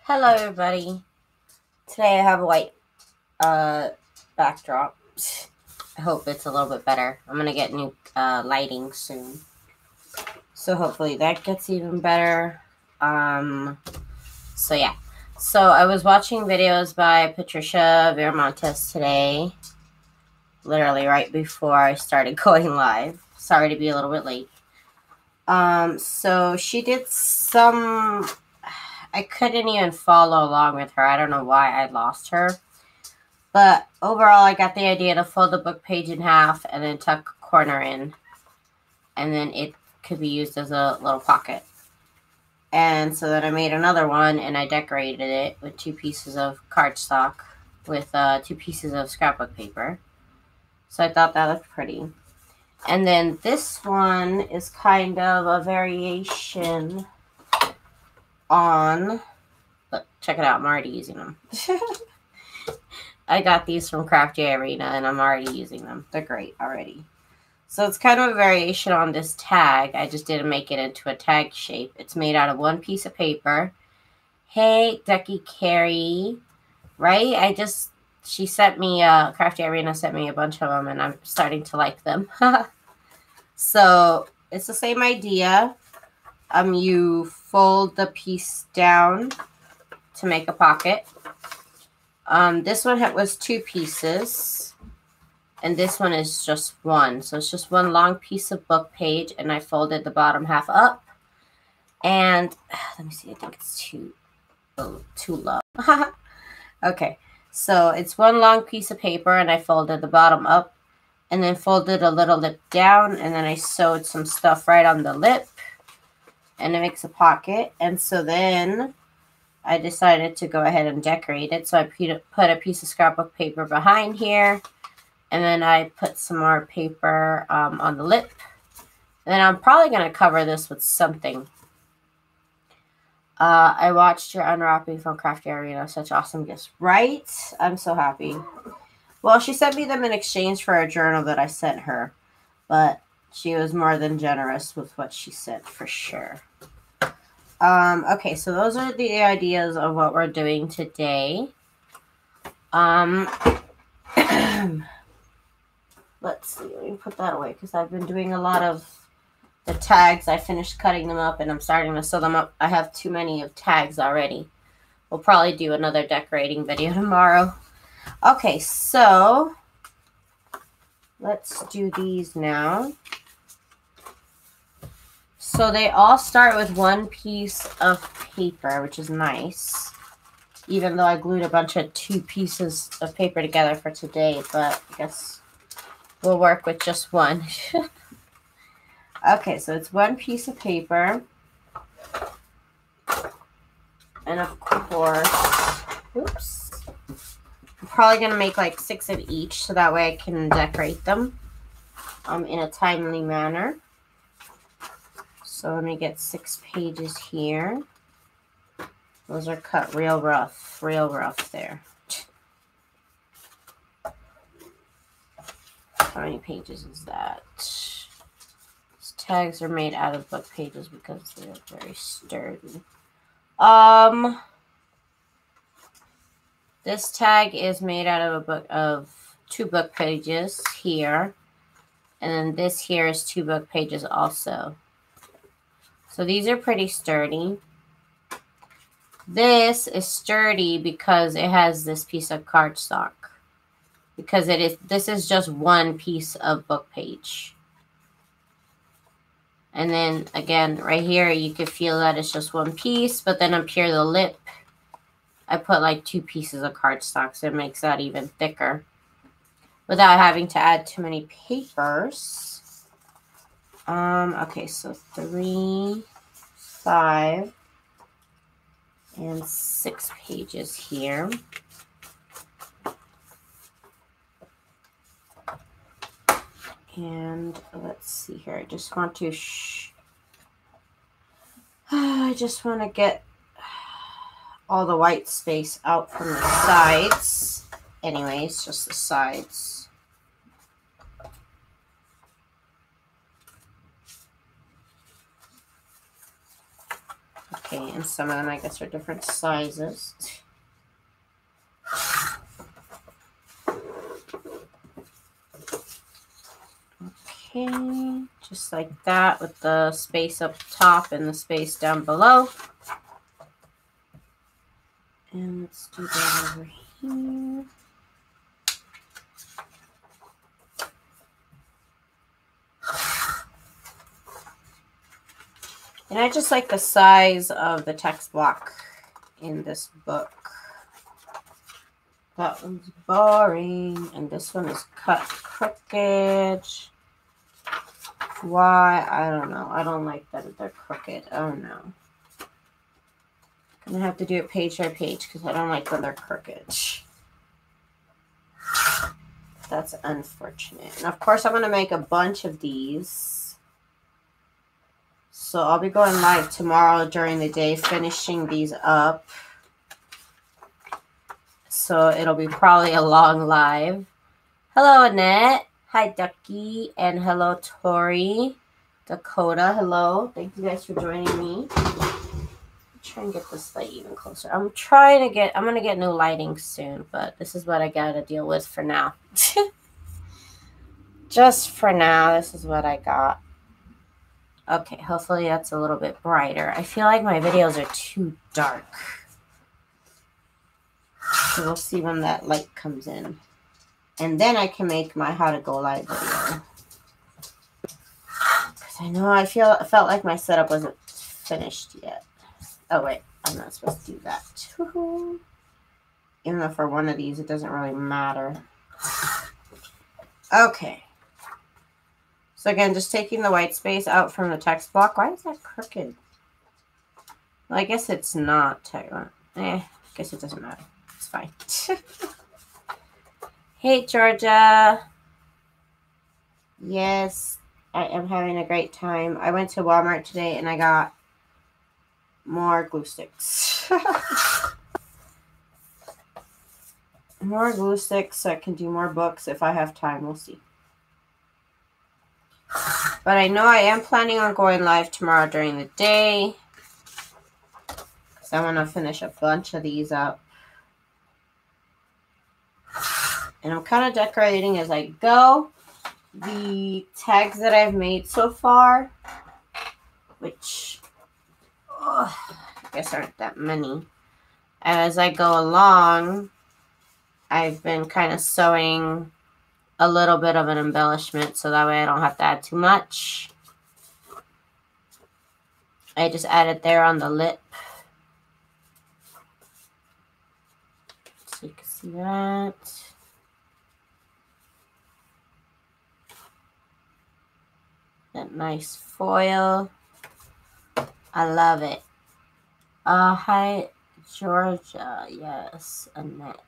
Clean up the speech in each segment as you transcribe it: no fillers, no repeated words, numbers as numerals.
Hello everybody. Today I have a white backdrop. I hope it's a little bit better. I'm gonna get new lighting soon, so hopefully that gets even better. So yeah. So I was watching videos by Patricia Viramontes today, literally right before I started going live. Sorry to be a little bit late. So she did some, I couldn't even follow along with her. I don't know why I lost her. But overall, I got the idea to fold the book page in half and then tuck a corner in. And then it could be used as a little pocket. And so then I made another one and I decorated it with 2 pieces of cardstock with 2 pieces of scrapbook paper. So I thought that looked pretty. And then this one is kind of a variation on, look, check it out, I'm already using them. I got these from Crafty Arena and I'm already using them. They're great already. So it's kind of a variation on this tag. I just didn't make it into a tag shape. It's made out of 1 piece of paper. Hey, Ducky Carrie. Right? She sent me, Crafty Arena sent me a bunch of them and I'm starting to like them. So it's the same idea. You fold the piece down to make a pocket. This one was 2 pieces, and this one is just 1. So it's just 1 long piece of book page, and I folded the bottom half up. And let me see, I think it's too low. Okay, so it's 1 long piece of paper, and I folded the bottom up, and then folded a little lip down, and then I sewed some stuff right on the lip, and it makes a pocket. And so then I decided to go ahead and decorate it. So I put a piece of scrapbook paper behind here. And then I put some more paper on the lip. And then I'm probably going to cover this with something. I watched your unwrapping from Crafty Arena. Such awesome gifts. Right? I'm so happy. Well, she sent me them in exchange for a journal that I sent her. But she was more than generous with what she sent for sure. Okay, so those are the ideas of what we're doing today. Let's see, let me put that away because I've been doing a lot of the tags. I finished cutting them up and I'm starting to sew them up. I have too many of tags already. We'll probably do another decorating video tomorrow. Okay, so let's do these now. So they all start with 1 piece of paper, which is nice. Even though I glued a bunch of 2 pieces of paper together for today, but I guess we'll work with just 1. Okay, so it's 1 piece of paper. And of course, oops. I'm probably going to make like 6 of each so that way I can decorate them in a timely manner. So let me get 6 pages here. Those are cut real rough there. How many pages is that? These tags are made out of book pages because they're very sturdy. This tag is made out of 2 book pages here. And then this here is 2 book pages also. So these are pretty sturdy. This is sturdy because it has this piece of cardstock. Because this is just 1 piece of book page. And then again, right here, you can feel that it's just 1 piece. But then up here, the lip, I put like 2 pieces of cardstock. So it makes that even thicker. Without having to add too many papers. Okay, so 3, 5, and 6 pages here. And let's see here. I just want to get all the white space out from the sides. Anyways, just the sides. Okay, and some of them I guess are different sizes. Okay, just like that with the space up top and the space down below. And let's do that over here. And I just like the size of the text block in this book. That one's boring, and this one is cut crooked. Why? I don't know. I don't like that they're crooked. Oh no. I'm gonna have to do it page by page because I don't like when they're crooked. That's unfortunate. And of course, I'm gonna make a bunch of these. So I'll be going live tomorrow during the day, finishing these up. So it'll be probably a long live. Hello, Annette. Hi, Ducky. And hello, Tori. Dakota, hello. Thank you guys for joining me. Try and get this light even closer. I'm going to get new lighting soon, but this is what I got to deal with for now. Just for now, this is what I got. Okay, hopefully that's a little bit brighter. I feel like my videos are too dark. So we'll see when that light comes in. And then I can make my how to go live video. Because I know I felt like my setup wasn't finished yet. Oh wait, I'm not supposed to do that. Even though for one of these it doesn't really matter. Okay. So again, just taking the white space out from the text block. Why is that crooked? Well, I guess it's not. I guess it doesn't matter. It's fine. Hey, Georgia. Yes, I am having a great time. I went to Walmart today and I got more glue sticks. More glue sticks so I can do more books if I have time. We'll see. But I know I am planning on going live tomorrow during the day. So I want to finish a bunch of these up. And I'm kind of decorating as I go. The tags that I've made so far, which I guess aren't that many. As I go along, I've been kind of sewing a little bit of an embellishment so that way I don't have to add too much. I just added there on the lip. So you can see that. That nice foil. I love it. Hi, Georgia. Yes, Annette.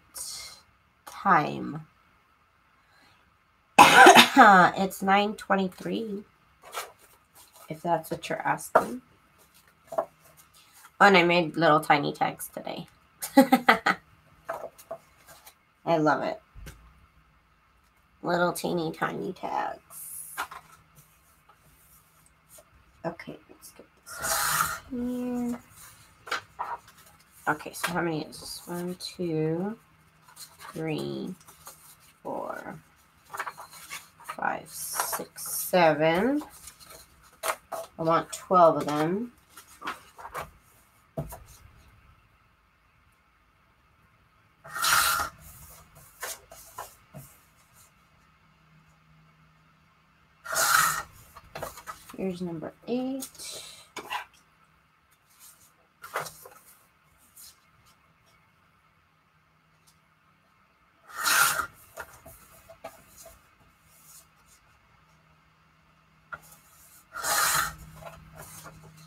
Time. It's 9:23. If that's what you're asking. Oh, and I made little tiny tags today. I love it. Little teeny tiny tags. Okay, let's get this here. Okay, so how many is this? 1, 2, 3, 4, 5, 6, 7. I want 12 of them. Here's number 8.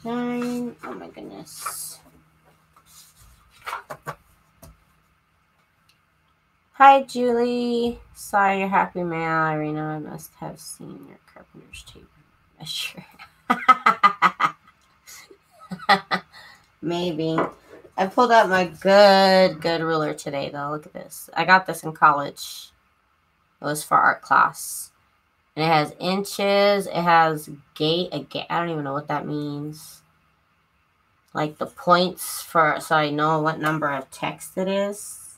Nine. Oh my goodness. Hi, Julie. Saw your happy mail, Irina. I must have seen your carpenter's tape measure. Maybe. I pulled out my good ruler today, though. Look at this. I got this in college. It was for art class. And it has inches. It has gauge. I don't even know what that means. like the points for, so I know what number of text it is,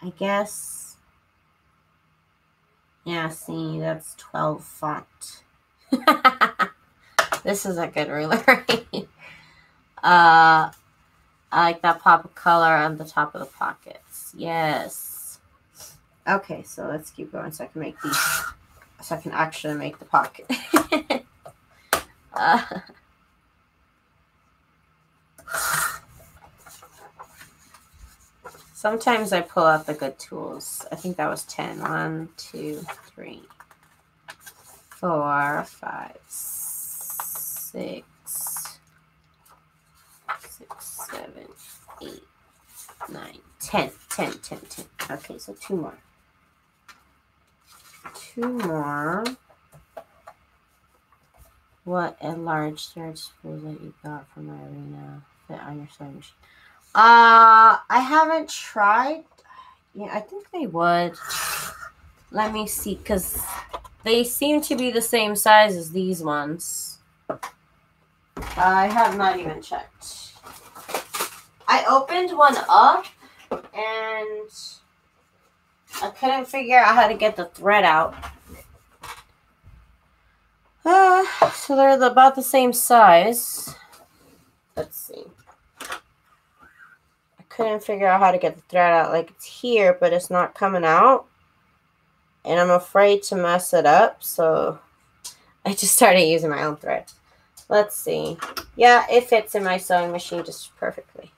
I guess. Yeah, see, that's 12 font. This is a good ruler, right? I like that pop of color on the top of the pockets. Yes. Okay, so let's keep going so I can make these, so I can actually make the pocket. Sometimes I pull out the good tools. I think that was 10. 1, 2, 3, 4, 5, 6, 7, 8, 9, 10. 10. Okay, so 2 more. 2 more. What a large thread spool that you got from Irina fit on your sewing machine. I haven't tried. Yeah, I think they would. Let me see, because they seem to be the same size as these ones. I have not even checked. I opened one up and I couldn't figure out how to get the thread out. So they're about the same size. Let's see. I couldn't figure out how to get the thread out. Like, it's here, but it's not coming out. And I'm afraid to mess it up, so I just started using my own thread. Let's see. Yeah, it fits in my sewing machine just perfectly.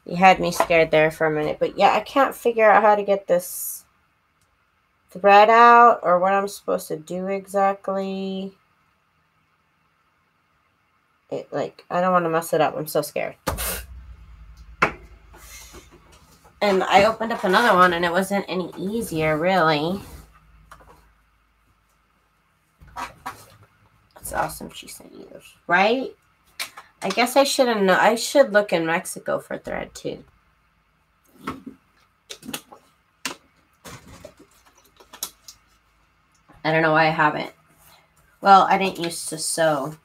You had me scared there for a minute, but yeah, I can't figure out how to get this thread out or what I'm supposed to do exactly. I don't want to mess it up. I'm so scared. And I opened up another one and it wasn't any easier, really. That's awesome she sent you those, right? I guess I should have known. I should look in Mexico for thread too. I don't know why I haven't. Well, I didn't used to sew.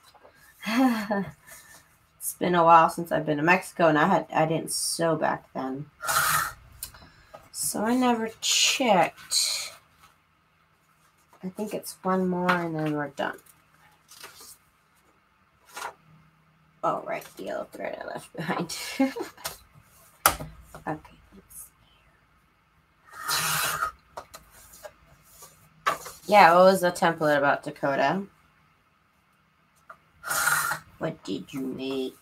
It's been a while since I've been to Mexico, and I didn't sew back then, so I never checked. I think it's one more, and then we're done. Oh, right, the yellow thread I left behind. Okay, let's see. Yeah, what was the template about, Dakota? What did you make?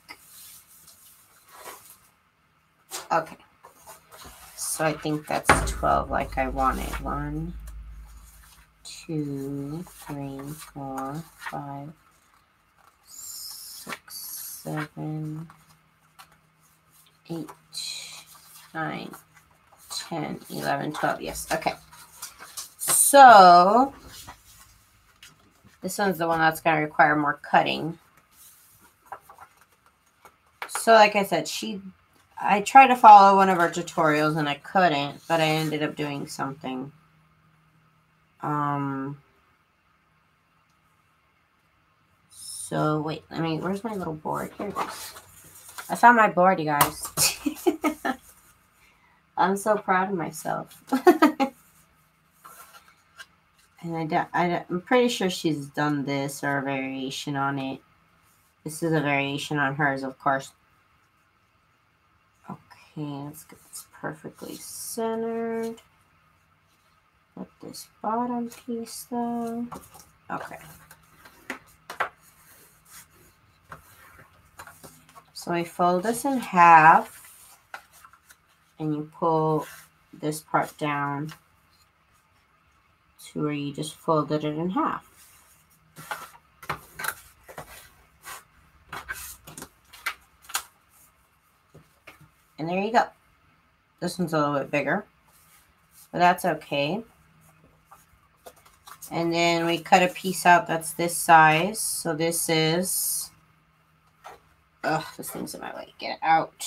Okay. So I think that's 12 like I wanted. 1, 2, 3, 4, 5, 6, 7, 8, 9, 10, 11, 12. Yes. Okay. So this one's the one that's going to require more cutting. So like I said, I tried to follow one of her tutorials and I couldn't, but I ended up doing something. So wait, where's my little board? Here it is. I found my board, you guys. I'm so proud of myself. And I'm pretty sure she's done this or a variation on it. This is a variation on hers, of course. Okay, let's get this perfectly centered. Put this bottom piece though. Okay. So I fold this in half and you pull this part down to where you just folded it in half. And there you go. This one's a little bit bigger, but that's okay. And then we cut a piece out that's this size. So this is, this thing's in my way. Get it out.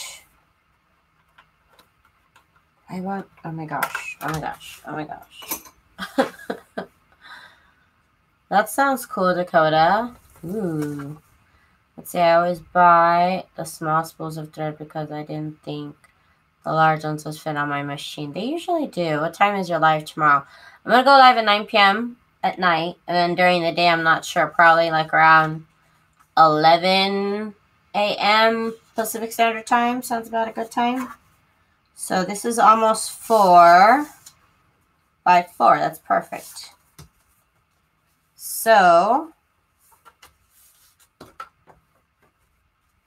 Oh my gosh. Oh my gosh. Oh my gosh. That sounds cool, Dakota. Ooh. Let's see, I always buy the small spools of thread because I didn't think the large ones would fit on my machine. They usually do. What time is your live tomorrow? I'm going to go live at 9 p.m. at night. And then during the day, I'm not sure. Probably like around 11 a.m. Pacific Standard Time. Sounds about a good time. So this is almost 4 by 4. That's perfect. So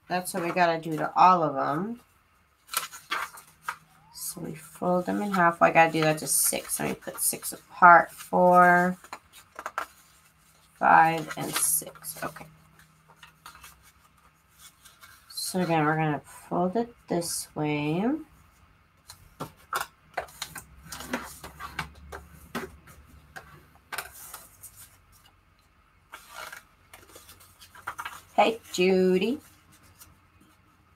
that's what we got to do to all of them. So we fold them in half. Well, I got to do that to 6. So we put 6 apart. 4, 5, and 6. Okay. So again, we're going to fold it this way. Hey, Judy.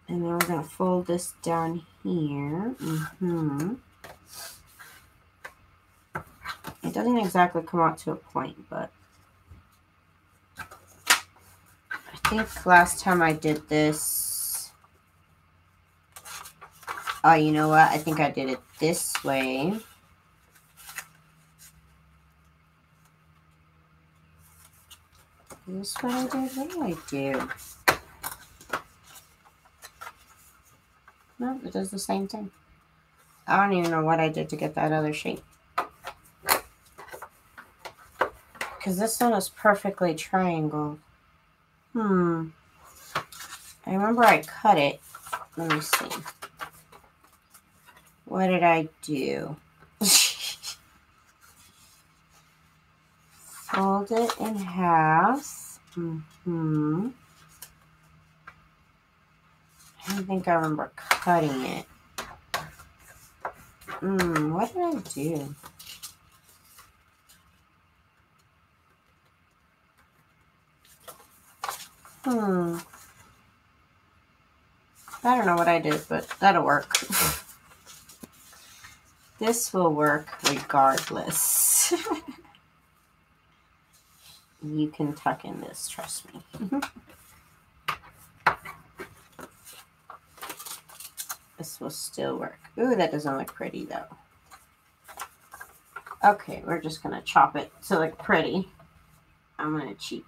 And then we're going to fold this down here. It doesn't exactly come out to a point, but I think last time I did this, oh, you know what? I think I did it this way. Is this what I did? What did I do? No, it does the same thing. I don't even know what I did to get that other shape. Because this one is perfectly triangle. I remember I cut it. Let me see. What did I do? Fold it in half. I don't think I remember cutting it. What did I do? I don't know what I did, but that'll work. This will work regardless. You can tuck in this, trust me. This will still work. Ooh, that doesn't look pretty though. Okay, we're just gonna chop it to look pretty. I'm gonna cheat.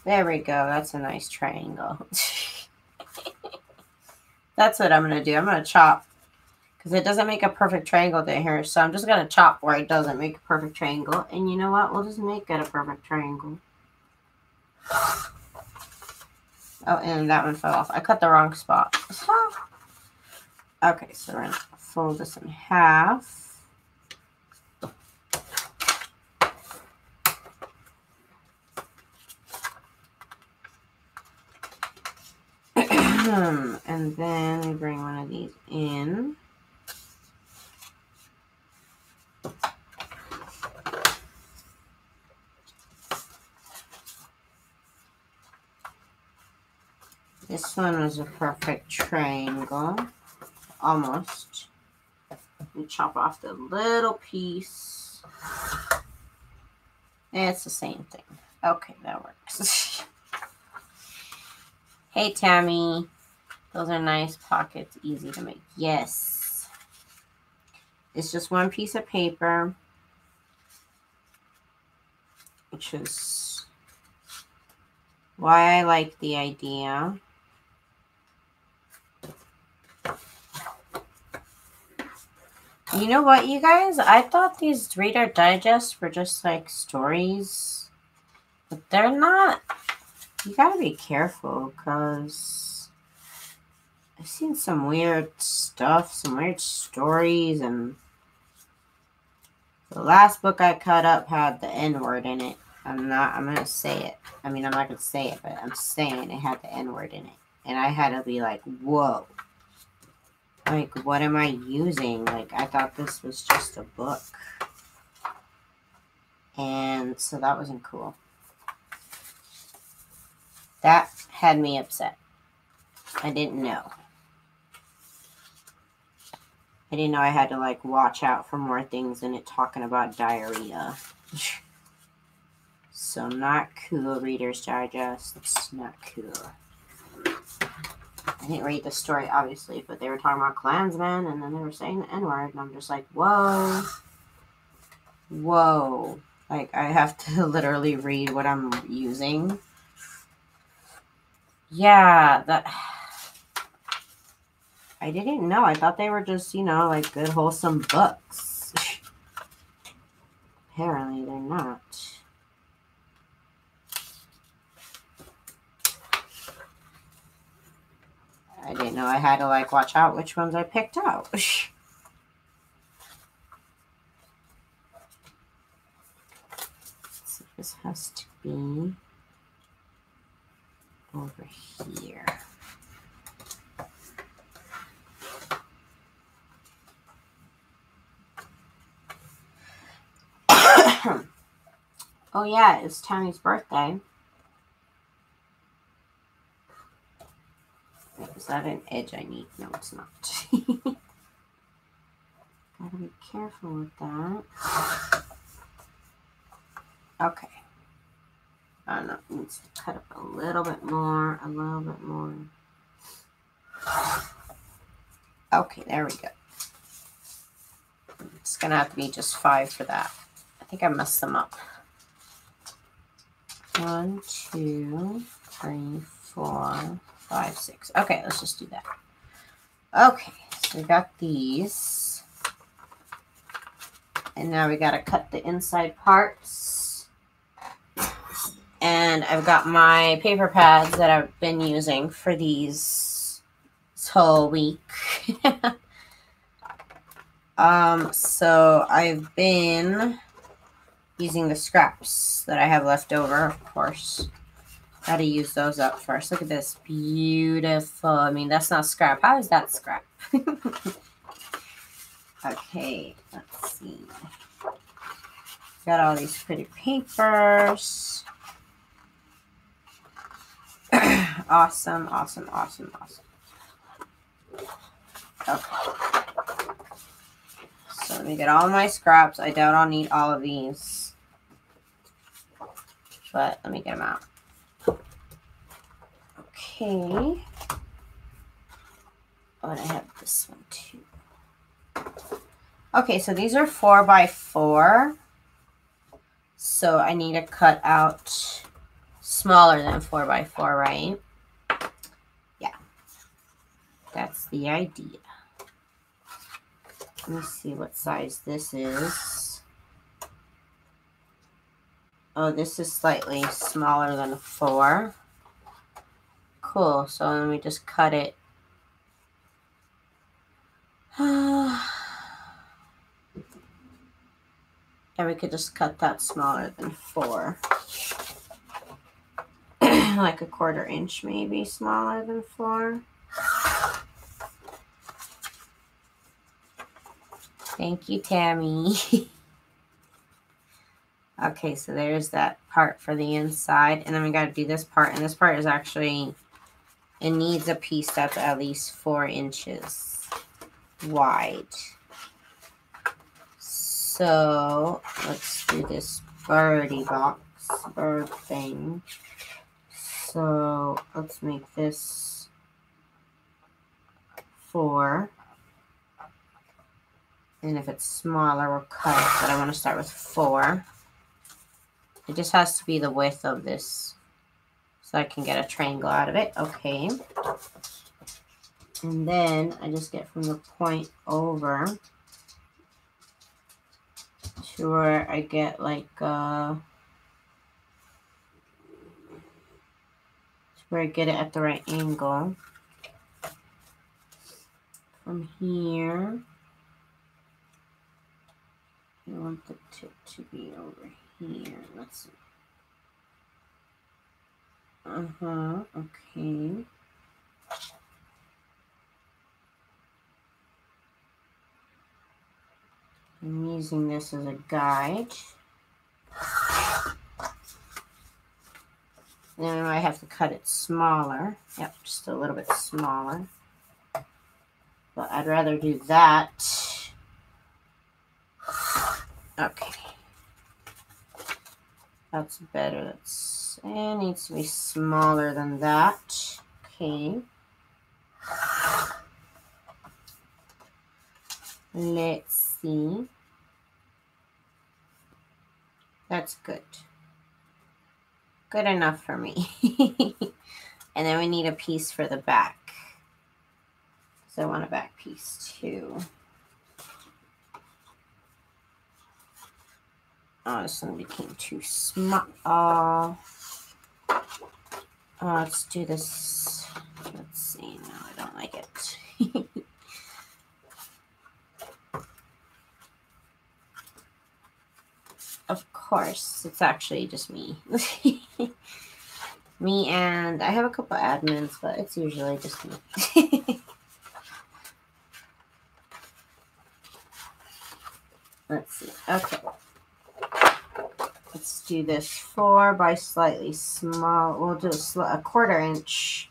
There we go. That's a nice triangle. That's what I'm going to do. I'm going to chop because it doesn't make a perfect triangle down here. So I'm just going to chop where it doesn't make a perfect triangle. And you know what? We'll just make it a perfect triangle. Oh, and that one fell off. I cut the wrong spot. Okay, so we're going to fold this in half. And then we bring one of these in. This one was a perfect triangle. Almost. We chop off the little piece. It's the same thing. Okay, that works. Hey, Tammy. Those are nice pockets, easy to make. Yes. It's just one piece of paper, which is why I like the idea. You know what, you guys? I thought these Reader Digests were just like stories, but they're not. You gotta be careful because I've seen some weird stuff, some weird stories, and the last book I cut up had the N-word in it. I'm gonna say it. I mean, I'm not gonna say it, but I'm saying it had the N-word in it. And I had to be like, whoa. Like, what am I using? Like, I thought this was just a book. And so that wasn't cool. That had me upset. I didn't know. I didn't know I had to, like, watch out for more things in it talking about diarrhea. so not cool, Reader's Digest. It's not cool. I didn't read the story, obviously, but they were talking about Klansmen, and then they were saying the N-word, and I'm just like, whoa. Whoa. Like, I have to literally read what I'm using. Yeah, that... I didn't know. I thought they were just, you know, like good, wholesome books. Apparently, they're not. I didn't know I had to, like, watch out which ones I picked out. So this has to be over here. Oh yeah, it's Tammy's birthday. Wait, is that an edge I need? No, it's not. Gotta be careful with that. Okay. I don't know, it needs to cut up a little bit more, Okay, there we go. It's gonna have to be just 5 for that. I think I messed them up. 1, 2, 3, 4, 5, 6. Okay, let's just do that. Okay, so we got these. And now we gotta cut the inside parts. And I've got my paper pads that I've been using for these this whole week. So I've been using the scraps that I have left over, of course. Gotta use those up first. Look at this. Beautiful. I mean, that's not scrap. How is that scrap? Okay, let's see. Got all these pretty papers. Awesome, awesome, awesome, awesome. Okay. So let me get all my scraps. I doubt I'll need all of these. But let me get them out. Okay. Oh, and I have this one too. Okay, so these are 4x4. So I need to cut out smaller than 4x4, right? Yeah. That's the idea. Let me see what size this is. Oh, this is slightly smaller than a 4. Cool. So let me just cut it. And we could just cut that smaller than 4. Like a 1/4 inch maybe smaller than 4. Thank you, Tammy. Okay, so there's that part for the inside. And then we got to do this part. And this part is actually, it needs a piece that's at least 4 inches wide. So let's do this bird thing. So let's make this 4. And if it's smaller, we'll cut it. But I want to start with 4. It just has to be the width of this so I can get a triangle out of it. Okay. And then I just get from the point over to where I get like to where I get it at the right angle. From here, I want the tip to be over here. Let's see. Okay. I'm using this as a guide. And then I have to cut it smaller. Yep, just a little bit smaller. But I'd rather do that. Okay. That's better. It needs to be smaller than that. Okay. Let's see. That's good. Good enough for me. And then we need a piece for the back. So I want a back piece too. Oh, this one became too small. Let's do this. Let's see. No, I don't like it. Of course, it's actually just me. Me, and I have a couple admins, but it's usually just me. Let's see. Okay. Let's do this 4 by slightly small. We'll do a 1/4 inch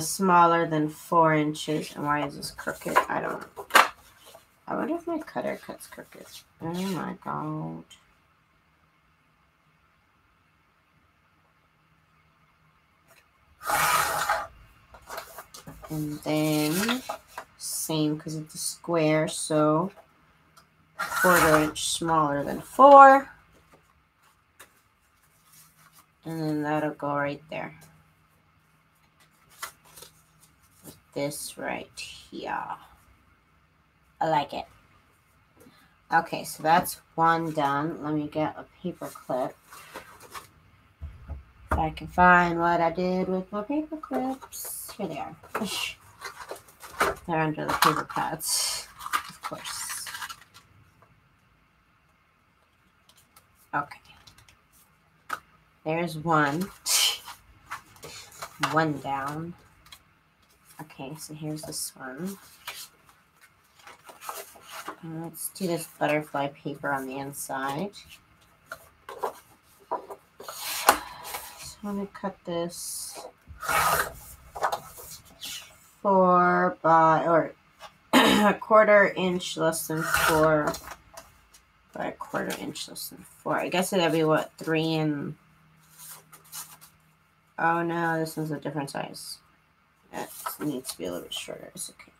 smaller than 4 inches. And why is this crooked? I don't know. I wonder if my cutter cuts crooked. Oh my god. And then same because it's a square, so 1/4 inch smaller than 4. And then that'll go right there. With this right here. I like it. Okay, so that's one done. Let me get a paper clip. If I can find what I did with my paper clips. Here they are. They're under the paper pads, of course. Okay. There's one. One down. Okay, so here's this one. Let's do this butterfly paper on the inside. So I'm going to cut this 4 by, or 1/4 inch less than 4 by 1/4 inch less than 4. I guess it'd be what, 3 and... Oh no, this one's a different size. It needs to be a little bit shorter. It's okay.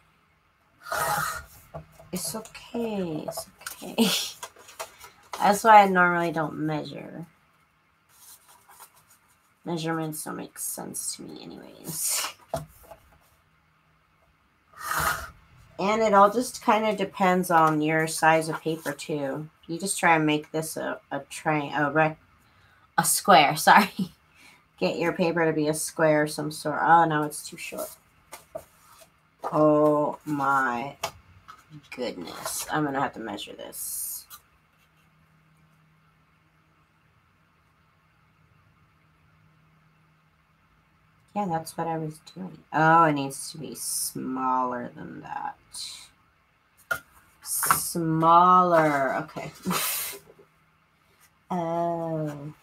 It's okay. It's okay. That's why I normally don't measure. Measurements don't make sense to me anyways. And it all just kind of depends on your size of paper too. You just try and make this a square, sorry. Get your paper to be a square of some sort. Oh no, it's too short. Oh my goodness. I'm gonna have to measure this. Yeah, that's what I was doing. Oh, it needs to be smaller than that. Smaller. Okay. Oh.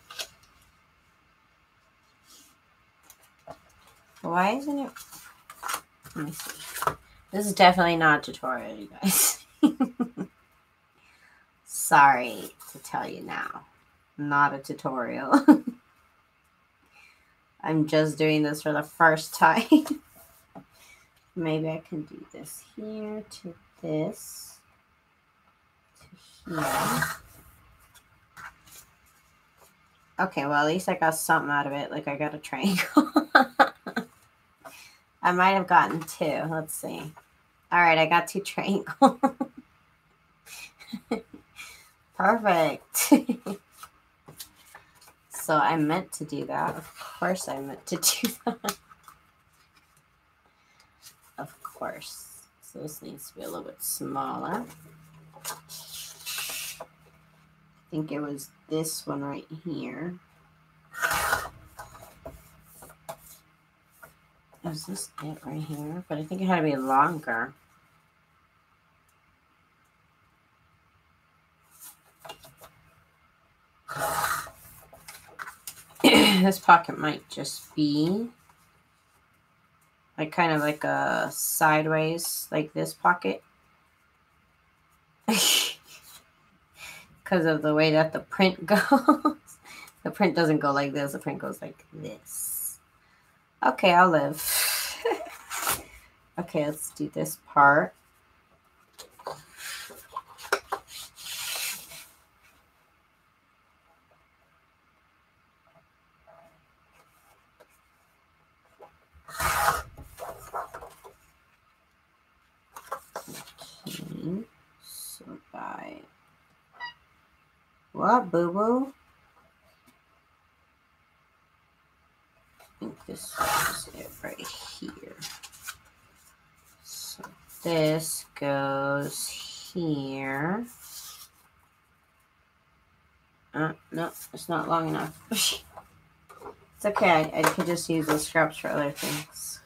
Why isn't it? Let me see. This is definitely not a tutorial, you guys. Sorry to tell you now. Not a tutorial. I'm just doing this for the first time. Maybe I can do this here to this to here. Okay, well, at least I got something out of it. Like, I got a triangle. I might have gotten 2. Let's see. All right, I got 2 triangles. Perfect. So I meant to do that. Of course I meant to do that. Of course. So this needs to be a little bit smaller. I think it was this one right here. Is this it right here? But I think it had to be longer. This pocket might just be like kind of like a sideways, like this pocket. because of the way that the print goes. The print doesn't go like this. The print goes like this. Okay, I'll live. Okay, let's do this part. Okay, so by what, boo-boo? I think this is it right here. So this goes here. No, it's not long enough. It's okay. I could just use those scraps for other things.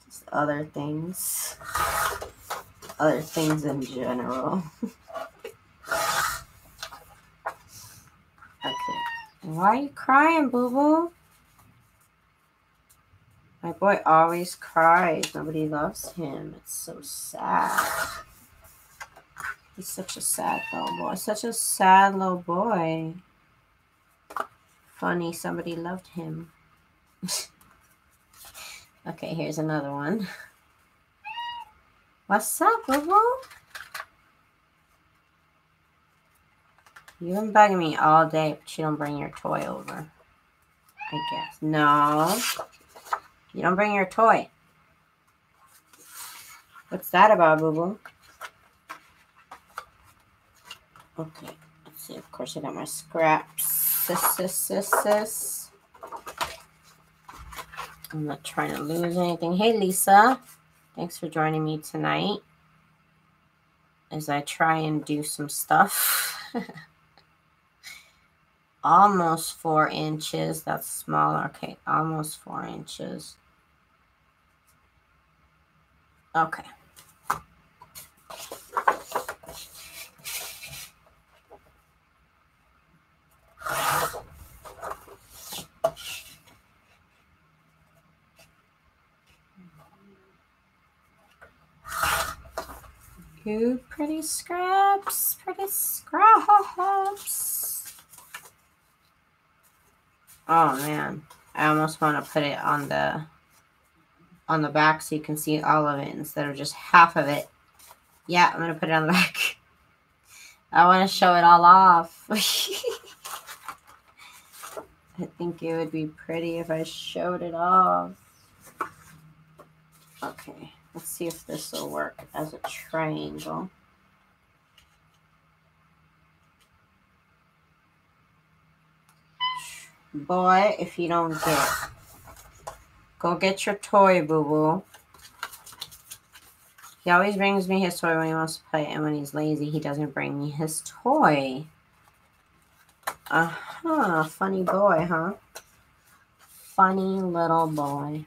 Just other things. Other things in general. Okay. Why are you crying, boo-boo? My boy always cries. Nobody loves him. It's so sad. He's such a sad little boy. Such a sad little boy. Funny, somebody loved him. Okay, here's another one. What's up, boo-boo? You've been bugging me all day, but you don't bring your toy over. I guess. No. You don't bring your toy. What's that about, boo-boo? Okay. Let's see. Of course, I got my scraps. Sis. I'm not trying to lose anything. Hey, Lisa. Thanks for joining me tonight as I try and do some stuff. Almost 4 inches. That's smaller. Okay, almost 4 inches. Okay. You pretty scraps. Pretty scraps. Oh man, I almost want to put it on the back so you can see all of it instead of just half of it. Yeah, I'm gonna put it on the back. I want to show it all off. I think it would be pretty if I showed it off. Okay, let's see if this will work as a triangle. Boy, if you don't go get your toy, boo-boo. He always brings me his toy when he wants to play, and when he's lazy, he doesn't bring me his toy. Funny boy, huh? Funny little boy.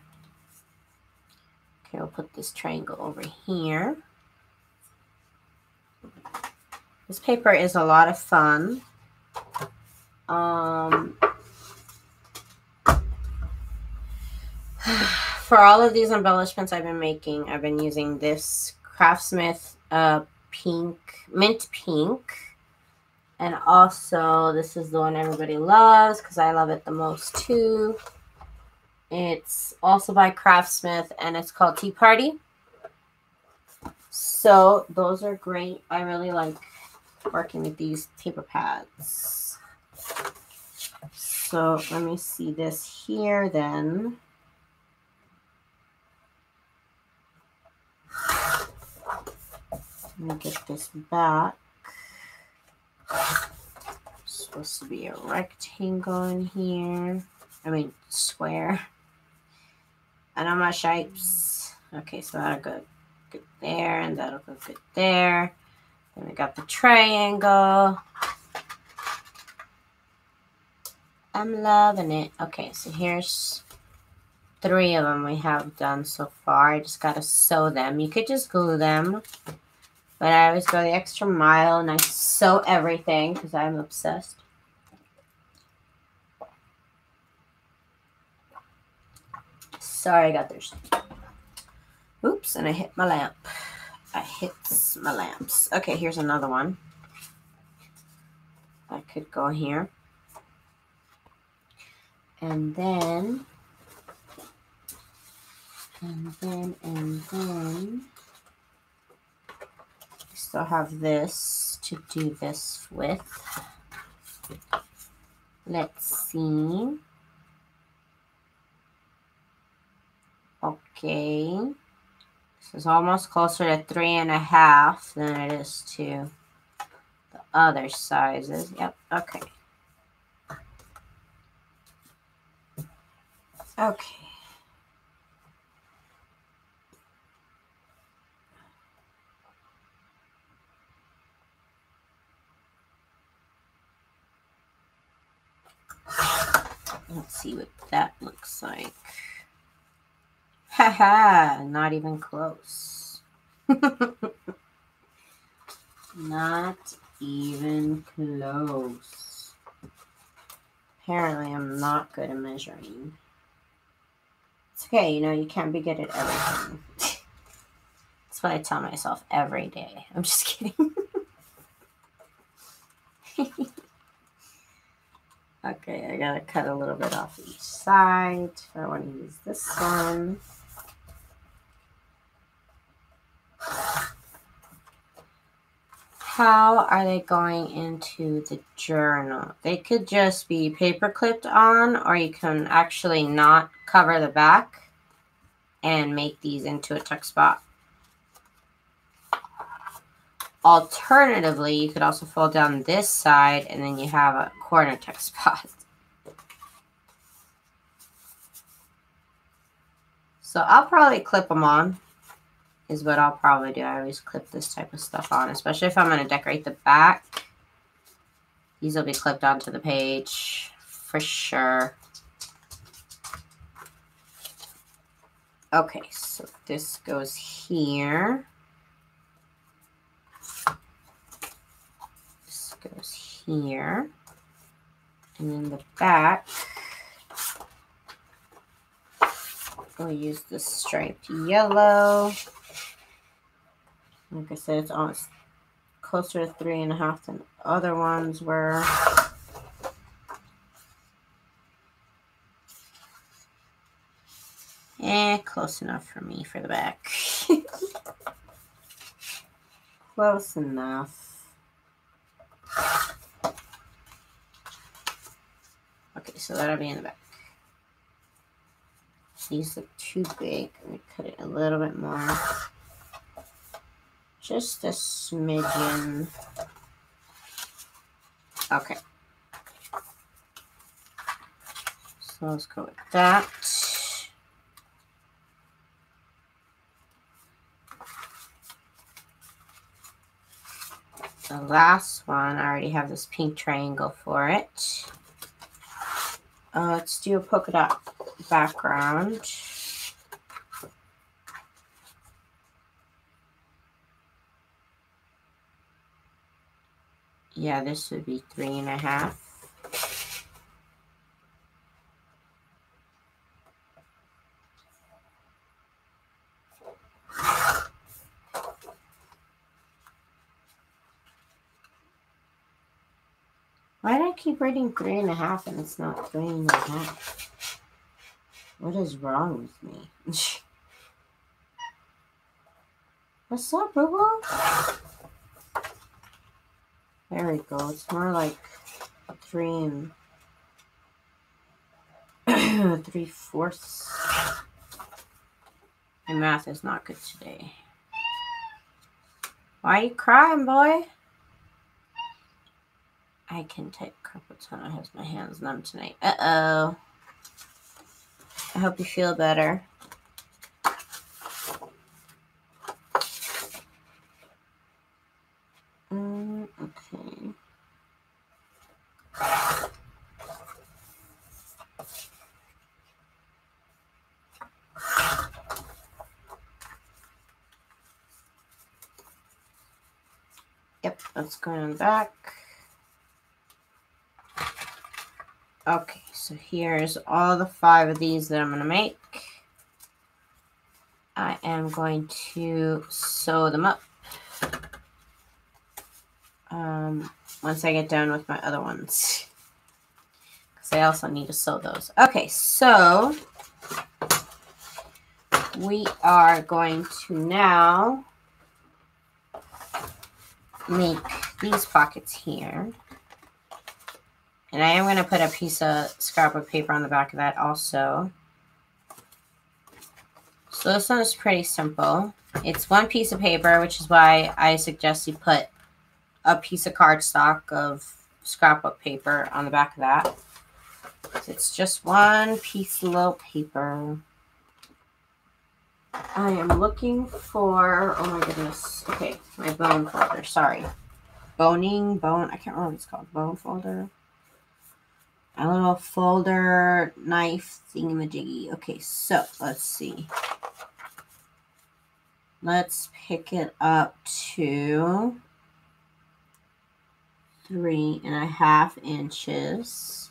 Okay, we'll put this triangle over here. This paper is a lot of fun. For all of these embellishments I've been making, I've been using this Craftsmith mint pink. And also, this is the one everybody loves because I love it the most too. It's also by Craftsmith and it's called Tea Party. So those are great. I really like working with these paper pads. So let me see this here then. Let me get this back. Supposed to be a rectangle in here. I mean, square. And I'm my shapes. Okay, so that'll go good there, and that'll go good there. Then we got the triangle. I'm loving it. Okay, so here's 3 of them we have done so far. I just gotta sew them. You could just glue them. But I always go the extra mile and I sew everything because I'm obsessed. Sorry, I got thirsty. Oops, and I hit my lamp. That hits my lamps. Okay, here's another one. That could go here. And then we still have this to do this with. Let's see. Okay. This is almost closer to 3.5 than it is to the other sizes. Yep, okay. Okay. Let's see what that looks like. Haha, not even close. Not even close. Apparently, I'm not good at measuring. It's okay, you know, you can't be good at everything. That's what I tell myself every day. I'm just kidding. Okay, I gotta cut a little bit off each side. I want to use this one. How are they going into the journal? They could just be paper clipped on, or you can actually not cover the back and make these into a tuck spot. Alternatively, you could also fold down this side and then you have a corner tuck spot. So I'll probably clip them on, is what I'll probably do. I always clip this type of stuff on, especially if I'm going to decorate the back. These will be clipped onto the page for sure. Okay, so this goes here. This goes here. And then the back, we'll use the striped yellow. Like I said, it's almost closer to 3.5 than the other ones were. Close enough for me for the back. Close enough. Okay, so that'll be in the back. These look too big. Let me cut it a little bit more. Just a smidgen. Okay. So let's go with that. The last one, I already have this pink triangle for it. Let's do a polka dot background. Yeah, this would be 3.5. Why do I keep writing 3.5 and it's not 3.5? What is wrong with me? What's up, boo-boo? There we go. It's more like 3 3/4. My math is not good today. Why are you crying, boy? I can type carpal tunnel. I have my hands numb tonight. Uh-oh. I hope you feel better. Okay. Yep, let's go on back. Okay, so here's all the 5 of these that I'm going to make. I am going to sew them up once I get done with my other ones, because I also need to sew those. Okay, so we are going to now make these pockets here. And I am going to put a piece of scrapbook paper on the back of that also. So this one is pretty simple. It's one piece of paper, which is why I suggest you put a piece of cardstock of scrapbook paper on the back of that. So it's just one piece of little paper. I am looking for, oh my goodness, okay, my bone folder, sorry. I can't remember what it's called, bone folder. A little folder knife thingamajiggy. Okay, so let's see. Let's pick it up to 3.5 inches.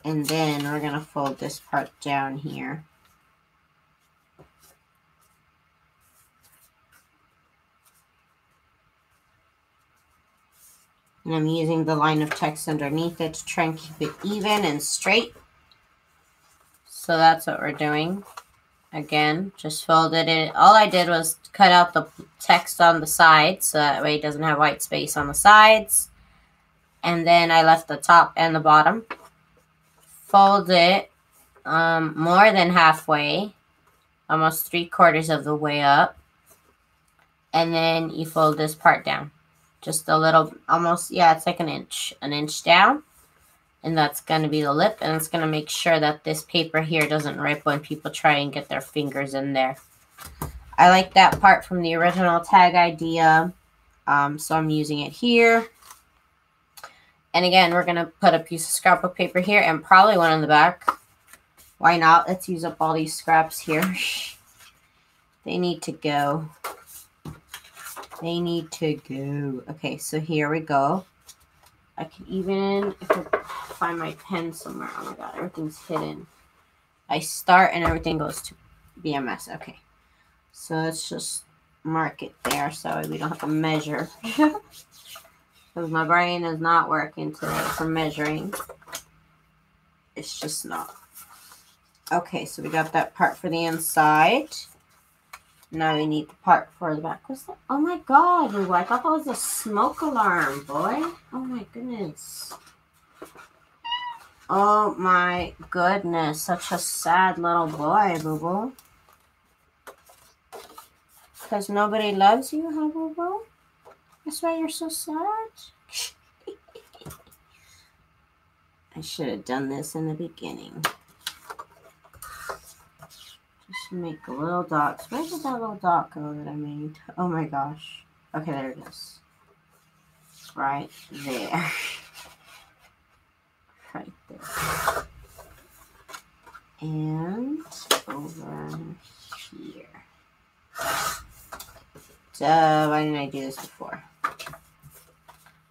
And then we're going to fold this part down here. And I'm using the line of text underneath it to try and keep it even and straight. So that's what we're doing. Again, just folded it. All I did was cut out the text on the sides, so that way it doesn't have white space on the sides. And then I left the top and the bottom. Fold it more than halfway, almost 3/4 of the way up. And then you fold this part down. Just a little, almost, yeah, it's like an inch down. And that's going to be the lip. And it's going to make sure that this paper here doesn't rip when people try and get their fingers in there. I like that part from the original tag idea. So I'm using it here. And again, we're going to put a piece of scrapbook paper here and probably one on the back. Why not? Let's use up all these scraps here. They need to go. They need to go. Okay, so here we go. I can even, if I find my pen somewhere. Oh my god, everything's hidden. I start and everything goes to be a mess. Okay, so let's just mark it there so we don't have to measure. Because my brain is not working today for measuring. It's just not. Okay, so we got that part for the inside. Now we need the part for the back. What's that? Oh my god, Lou, I thought that was a smoke alarm, boy. Oh my goodness. Oh my goodness. Such a sad little boy, boo-boo. Because nobody loves you, huh, boo-boo? That's why you're so sad? I should have done this in the beginning. Just make a little dots. Where did that little dot go that I made? Oh my gosh. Okay, there it is. Right there. Right there. And over here. Duh, why didn't I do this before?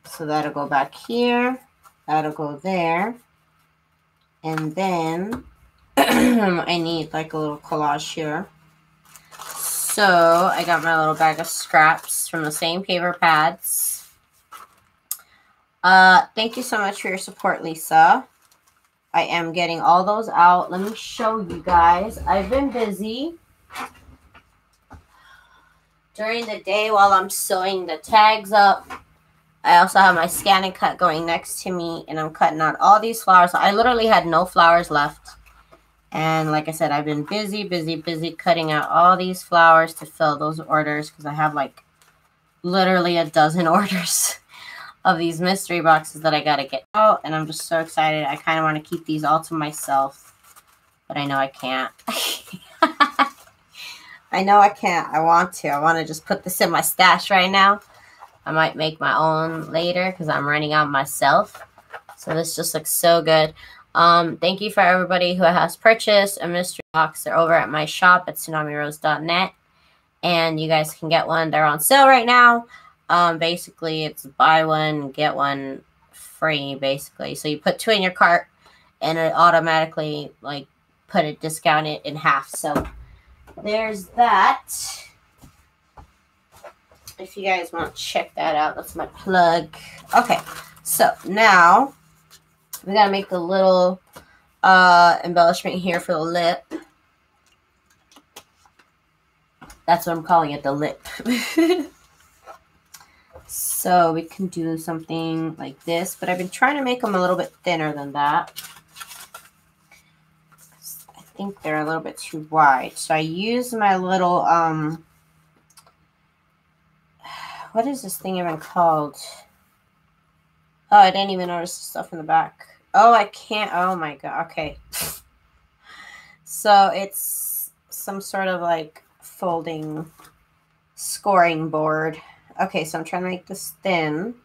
So that'll go back here. That'll go there. And then I need like a little collage here. So I got my little bag of scraps from the same paper pads. Thank you so much for your support, Lisa. I am getting all those out. Let me show you guys. I've been busy during the day while I'm sewing the tags up. I also have my scan and cut going next to me, and I'm cutting out all these flowers. I literally had no flowers left. And like I said, I've been busy cutting out all these flowers to fill those orders, because I have like literally a dozen orders of these mystery boxes that I got to get out. And I'm just so excited. I kind of want to keep these all to myself, but I know I can't. I know I can't. I want to. I want to just put this in my stash right now. I might make my own later because I'm running out myself. So this just looks so good. Thank you for everybody who has purchased a mystery box. They're over at my shop at TsunamiRose.net. And you guys can get one. They're on sale right now. Basically, it's buy one, get one free, basically. So you put 2 in your cart, and it automatically like discount it in half. So there's that. If you guys want to check that out, that's my plug. Okay, so now we gotta make the little embellishment here for the lip. That's what I'm calling it, the lip. So we can do something like this, but I've been trying to make them a little bit thinner than that. I think they're a little bit too wide. So I use my little, what is this thing even called? Oh, I didn't even notice the stuff in the back. Oh, I can't. Oh my God. Okay. So it's some sort of like folding scoring board. Okay, so I'm trying to make this thin.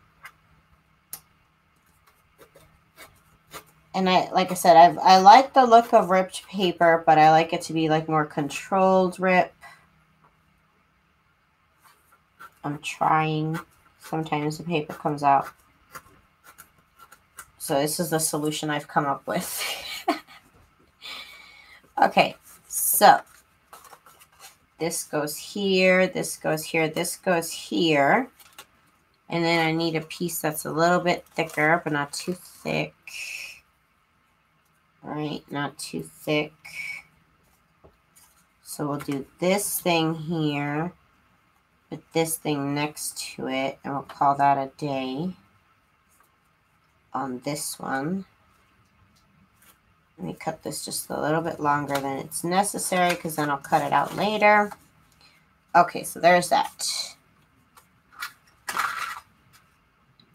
And like I said, I like the look of ripped paper, but I like it to be like more controlled rip. I'm trying. Sometimes the paper comes out. So this is the solution I've come up with. Okay, so this goes here, this goes here, this goes here. And then I need a piece that's a little bit thicker, but not too thick. All right, not too thick. So we'll do this thing here, put this thing next to it, and we'll call that a day on this one. Let me cut this just a little bit longer than it's necessary because then I'll cut it out later. Okay, so there's that.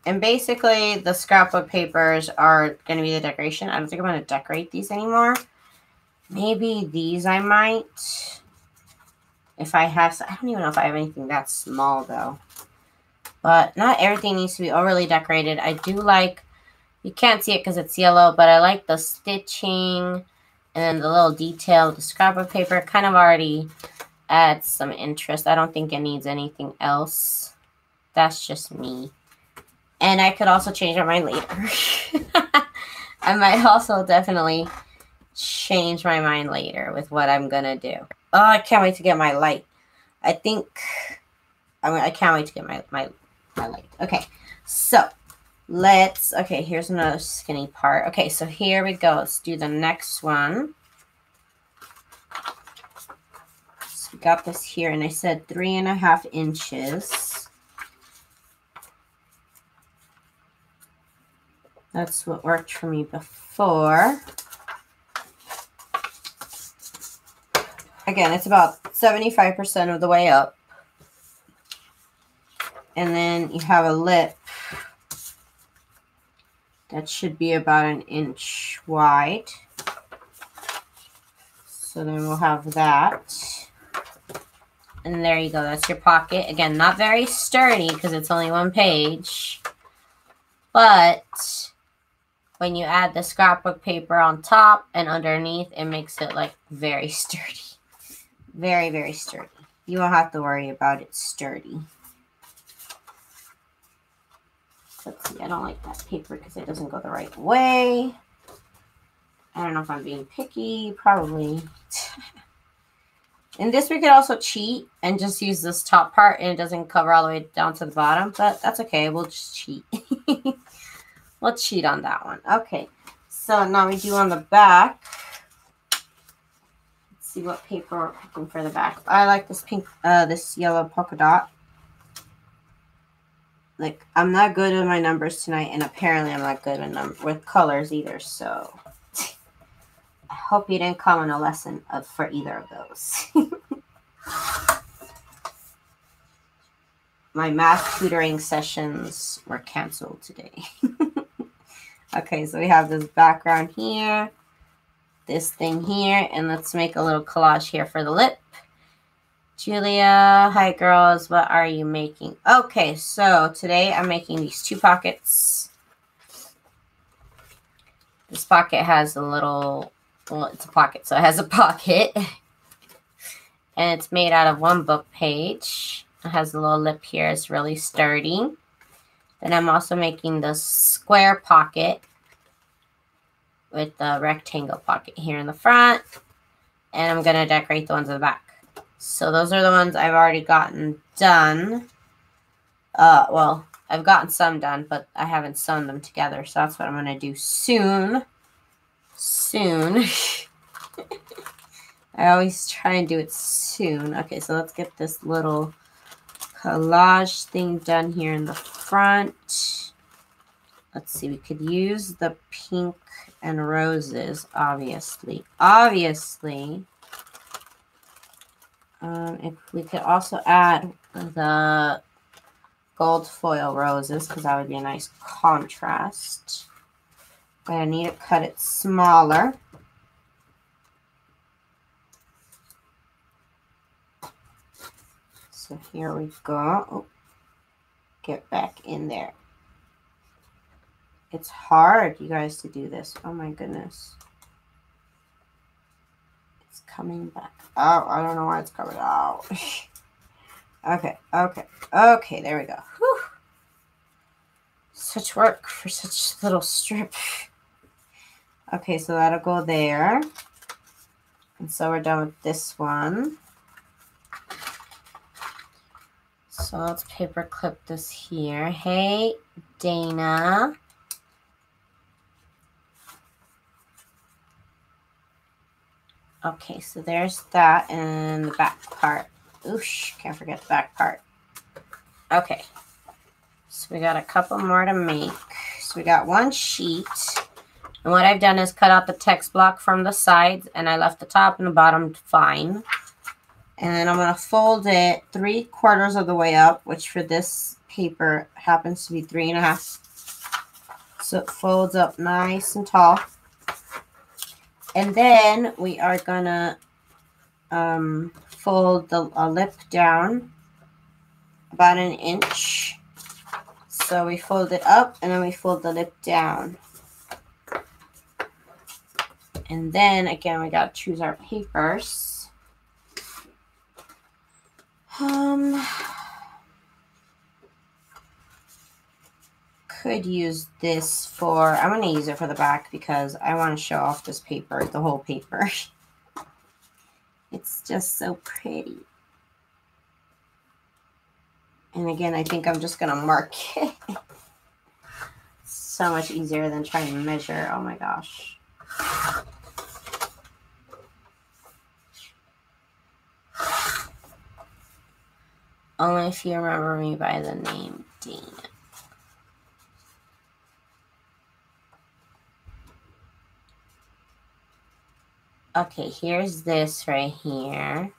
And basically the scrapbook papers are going to be the decoration. I don't think I'm going to decorate these anymore. Maybe these I might. If I have, I don't even know if I have anything that small though. But not everything needs to be overly decorated. I do like, you can't see it because it's yellow, but I like the stitching and the little detail of the scrapbook paper. It kind of already adds some interest. I don't think it needs anything else. That's just me. And I could also change my mind later. I might also definitely change my mind later with what I'm going to do. Oh, I can't wait to get my light. I think, I can't wait to get my light. Okay, so let's, okay, here's another skinny part. Okay, so here we go. Let's do the next one. So we got this here, and I said 3.5 inches. That's what worked for me before. Again, it's about 75% of the way up. And then you have a lip that should be about 1 inch wide. So then we'll have that. And there you go. That's your pocket. Again, not very sturdy because it's only 1 page. But when you add the scrapbook paper on top and underneath, it makes it like very sturdy. Very, very sturdy. You won't have to worry about it sturdy. Let's see, I don't like that paper because it doesn't go the right way. I don't know if I'm being picky. Probably. In this, we could also cheat and just use this top part and it doesn't cover all the way down to the bottom. But that's okay. We'll just cheat. We'll cheat on that one. Okay. So now we do on the back. Let's see what paper we're picking for the back. I like this pink, this yellow polka dot. Like, I'm not good with my numbers tonight, and apparently I'm not good with colors either, so I hope you didn't come on a lesson for either of those. My math tutoring sessions were canceled today. Okay, so we have this background here, this thing here, and let's make a little collage here for the lip. Julia, hi girls, what are you making? Okay, so today I'm making these 2 pockets. This pocket has a little, well, it's a pocket, so it has a pocket. And it's made out of 1 book page. It has a little lip here, it's really sturdy. Then I'm also making the square pocket with the rectangle pocket here in the front. And I'm going to decorate the ones in the back. So those are the ones I've already gotten done. Well, I've gotten some done, but I haven't sewn them together. So that's what I'm going to do soon. Soon. I always try and do it soon. Okay, so let's get this little collage thing done here in the front. Let's see, we could use the pink and roses, obviously. If we could also add the gold foil roses, because that would be a nice contrast. But I need to cut it smaller. So here we go. Oh, get back in there. It's hard, you guys, to do this. Oh my goodness. It's coming back out. I don't know why it's coming out. Okay, there we go. Whew. Such work for such little strip. Okay, so that'll go there. And so we're done with this one. So let's paper clip this here. Hey, Dana. Okay, so there's that and the back part. Oosh, can't forget the back part. Okay, so we got a couple more to make. So we got one sheet. And what I've done is cut out the text block from the sides, and I left the top and the bottom fine. And then I'm going to fold it 3/4 of the way up, which for this paper happens to be 3.5. So it folds up nice and tall. And then we are going to fold the lip down about 1 inch. So we fold it up and then we fold the lip down. And then again, we got to choose our papers. Could use this for, I'm going to use it for the back because I want to show off this paper, the whole paper. It's just so pretty. And again, I think I'm just going to mark it. So much easier than trying to measure. Oh my gosh. Only if you remember me by the name Dana. Okay, here's this right here.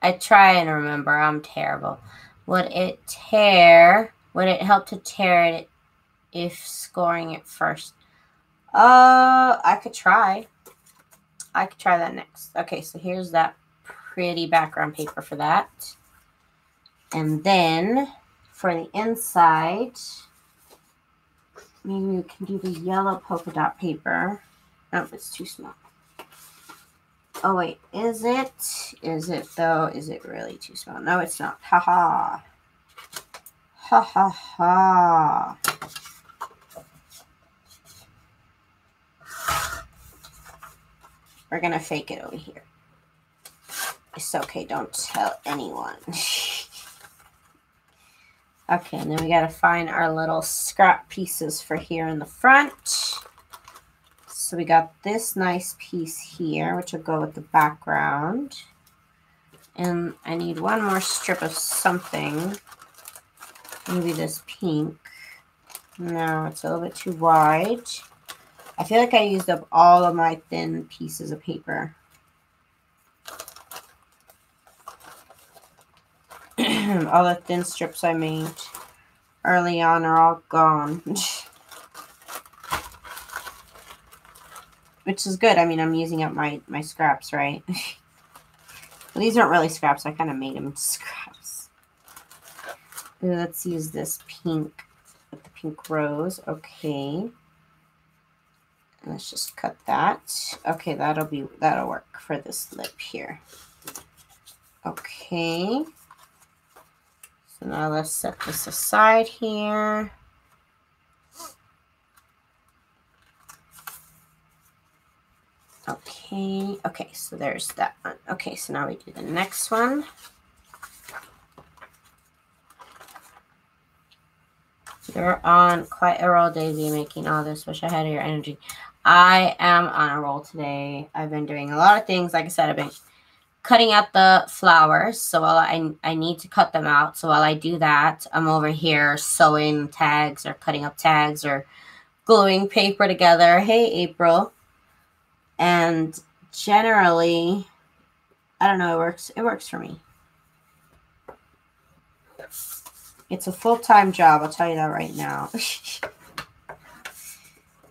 I try and remember. I'm terrible. Would it help to tear it if scoring it first? I could try. I could try that next. Okay, so here's that pretty background paper for that. And then for the inside, maybe we can do the yellow polka dot paper. Oh, it's too small. Oh, wait. Is it? Is it, though? Is it really too small? No, it's not. Ha ha. Ha ha ha. We're going to fake it over here. It's okay. Don't tell anyone. Okay, and then we got to find our little scrap pieces for here in the front. So we got this nice piece here, which will go with the background. And I need one more strip of something. Maybe this pink. No, it's a little bit too wide. I feel like I used up all of my thin pieces of paper. All the thin strips I made early on are all gone. Which is good. I mean, I'm using up my scraps, right? Well, these aren't really scraps. I kind of made them into scraps. Let's use this pink with the pink rose. Okay. Let's just cut that. Okay, that'll work for this lip here. Okay. So now let's set this aside here. Okay. Okay, so there's that one. Okay, so now we do the next one. You're on quite a roll, Daisy, making all this. Wish I had your energy. I am on a roll today. I've been doing a lot of things. Like I said, I've been cutting out the flowers. So while I need to cut them out. So while I do that, I'm over here sewing tags or cutting up tags or gluing paper together. Hey, April. And generally, I don't know, it works for me. It's a full-time job, I'll tell you that right now.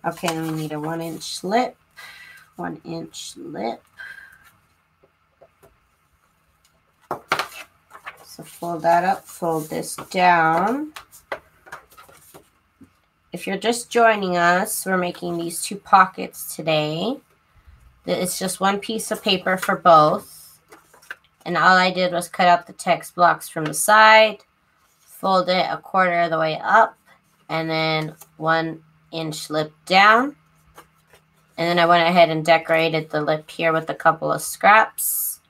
Okay, then we need a 1-inch lip. 1-inch lip. So fold that up, fold this down. If you're just joining us, we're making these 2 pockets today. It's just 1 piece of paper for both. And all I did was cut out the text blocks from the side, fold it 1/4 of the way up, and then 1-inch lip down. And then I went ahead and decorated the lip here with a couple of scraps.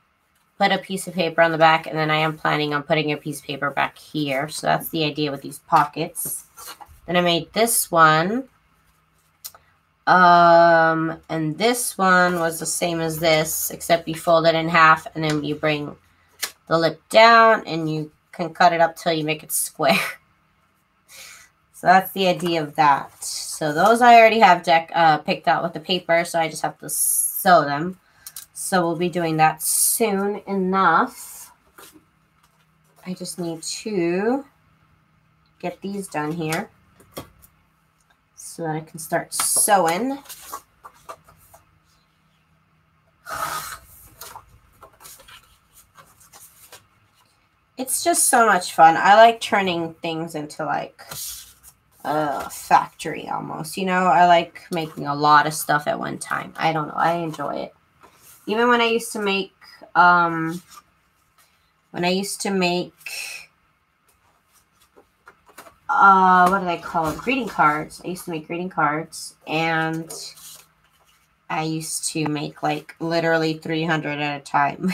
Put a piece of paper on the back, and then I am planning on putting a piece of paper back here. So that's the idea with these pockets. Then I made this one. And this one was the same as this, except you fold it in half, and then you bring the lip down, and you can cut it up till you make it square. So that's the idea of that. So those I already have picked out with the paper, so I just have to sew them. So we'll be doing that soon enough. I just need to get these done here so that I can start sewing. It's just so much fun. I like turning things into like a factory almost. You know, I like making a lot of stuff at one time. I don't know. I enjoy it. Even when I used to make, what do they call it? Greeting cards. I used to make greeting cards, and I used to make like literally 300 at a time.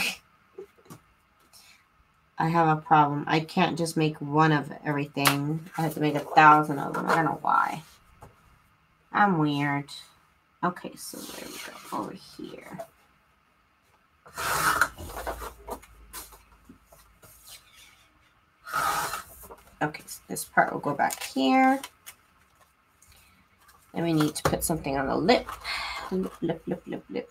I have a problem. I can't just make one of everything. I have to make 1,000 of them. I don't know why. I'm weird. Okay, so there we go. Over here. Okay, so this part will go back here. Then we need to put something on the lip. Lip.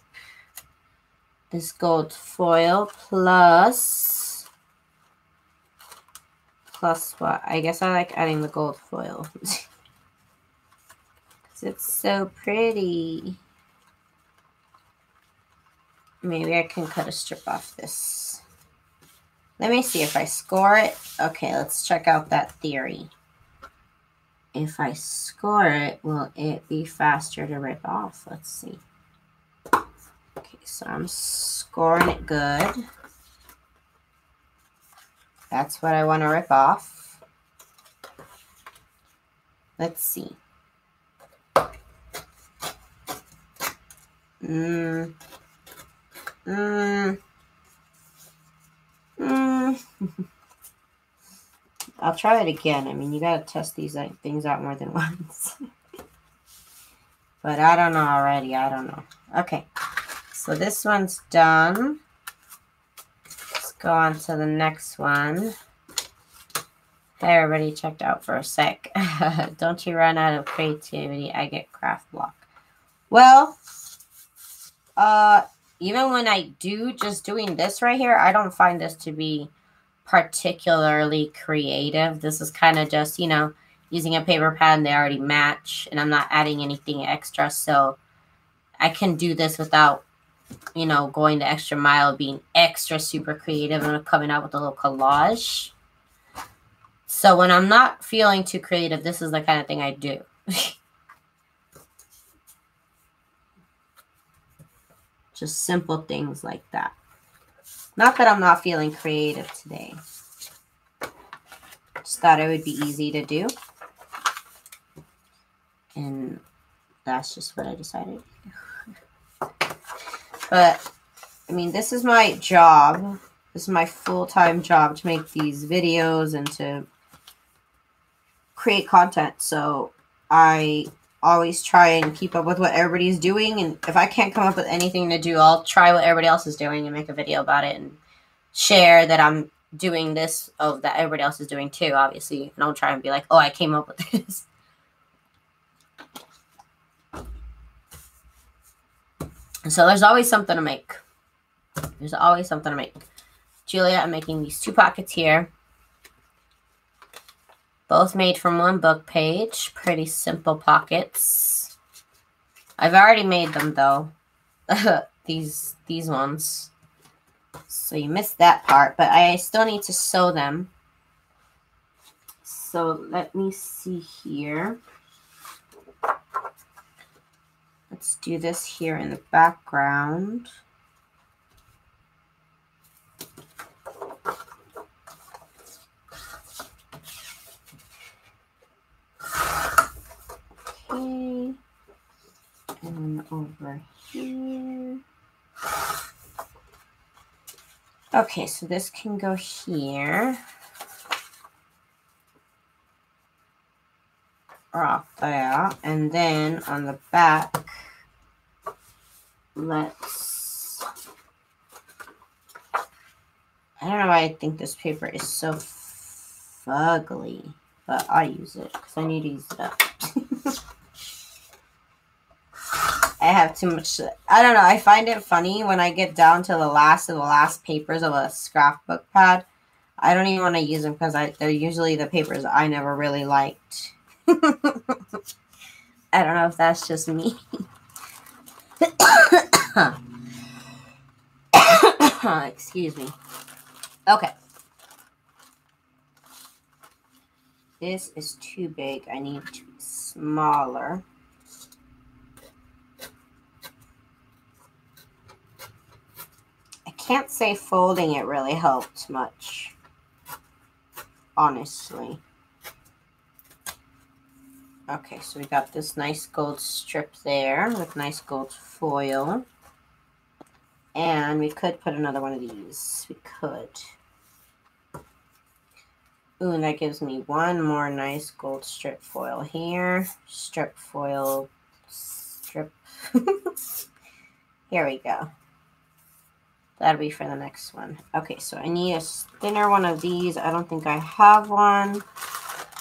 This gold foil plus what? I guess I like adding the gold foil. Because it's so pretty. Maybe I can cut a strip off this. Let me see if I score it. Okay, let's check out that theory. If I score it, will it be faster to rip off? Let's see. Okay, so I'm scoring it good. That's what I want to rip off. Let's see. I'll try it again. I mean, you gotta test these things out more than once. But I don't know already. I don't know. Okay, so this one's done. Let's go on to the next one. Hey, everybody checked out for a sec. Don't you run out of creativity? I get craft block. Well, even when I just doing this right here, I don't find this to be particularly creative. This is kind of just, you know, using a paper pad and they already match, and I'm not adding anything extra, so I can do this without, you know, going the extra mile, being extra super creative and coming out with a little collage. So when I'm not feeling too creative, this is the kind of thing I do. Just simple things like that. Not that I'm not feeling creative today. Just thought it would be easy to do. And that's just what I decided to do. But, I mean, this is my job. This is my full-time job to make these videos and to create content. So I always try and keep up with what everybody's doing. And if I can't come up with anything to do, I'll try what everybody else is doing and make a video about it and share that I'm doing this that everybody else is doing too, obviously. And I'll try and be like, oh, I came up with this. So there's always something to make. There's always something to make. Julia, I'm making these 2 pockets here. Both made from 1 book page. Pretty simple pockets. I've already made them though. these ones. So you missed that part, but I still need to sew them. So let me see here. Let's do this here in the background. Okay. And over here. Okay, so this can go here. Right there. And then on the back, let's... I don't know why I think this paper is so fugly, but I use it because I need to use it up. I have too much. I don't know. I find it funny when I get down to the last of the last papers of a scrapbook pad. I don't even want to use them because they're usually the papers I never really liked. I don't know if that's just me. Excuse me. Okay. This is too big. I need it to be smaller. I can't say folding it really helped much, honestly. Okay, so we got this nice gold strip there with nice gold foil. And we could put another one of these. We could. Ooh, and that gives me one more nice gold strip foil here. Strip foil, strip. Here we go. That'll be for the next one. Okay, so I need a thinner one of these. I don't think I have one.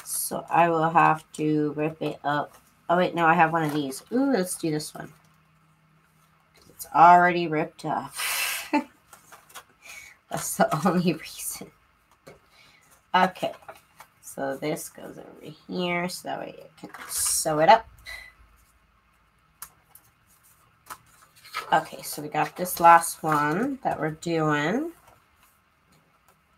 So I will have to rip it up. Oh, wait, no, I have one of these. Ooh, let's do this one. It's already ripped off. That's the only reason. Okay, so this goes over here so that way I can sew it up. Okay, so we got this last one that we're doing.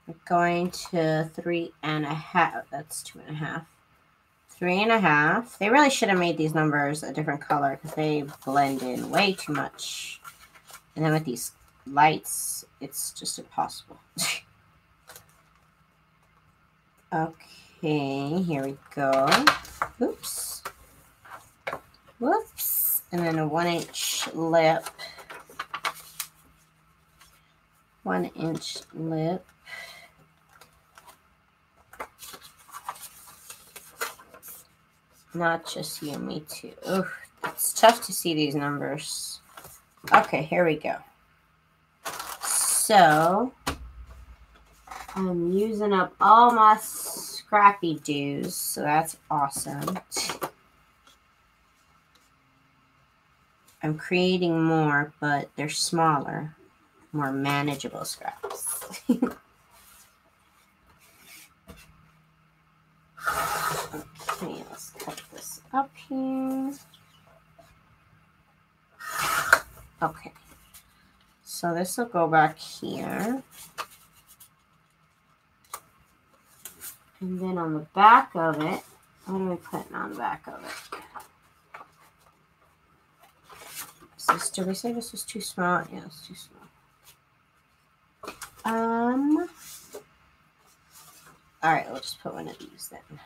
We're going to 3.5. That's 2.5. 3.5. They really should have made these numbers a different color because they blend in way too much. And then with these lights, it's just impossible. Okay, here we go. Oops. Whoops. And then a 1-inch lip. 1-inch lip. Not just you, me too. Ooh, it's tough to see these numbers. Okay, here we go. So, I'm using up all my scrappy doos, so that's awesome. I'm creating more, but they're smaller, more manageable scraps. Okay, let's cut this up here. Okay, so this will go back here. And then on the back of it, what are we putting on the back of it? Did we say this was too small? Yeah, it's too small. All right, we'll just put one of these then.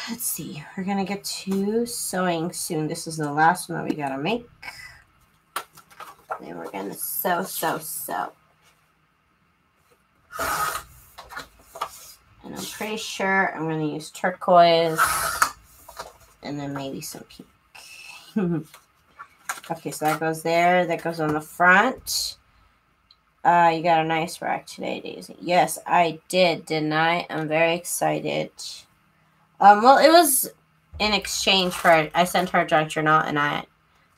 let's see. We're going to get to sewing soon. This is the last one that we got to make. Then we're going to sew, sew, sew. And I'm pretty sure I'm going to use turquoise and then maybe some pink. Okay, so that goes there. That goes on the front. You got a nice rack today, Daisy. Yes, I did, didn't I? I'm very excited. Well, it was in exchange for, I sent her a junk journal, and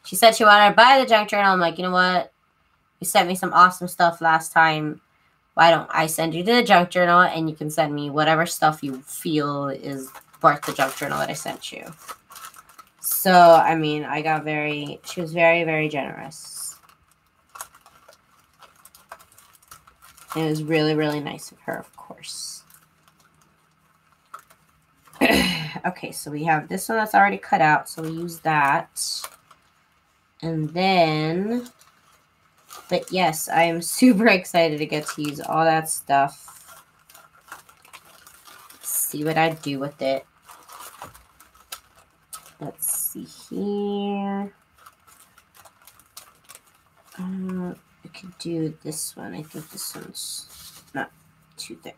she said she wanted to buy the junk journal. I'm like, you know what? You sent me some awesome stuff last time. Why don't I send you the junk journal, and you can send me whatever stuff you feel is worth the junk journal that I sent you. So, I mean, she was very, very generous. And it was really, really nice of her, of course. Okay, so we have this one that's already cut out, so we use that. And then, but yes, I am super excited to get to use all that stuff. Let's see what I do with it. Let's see here. I could do this one. I think this one's not too thick.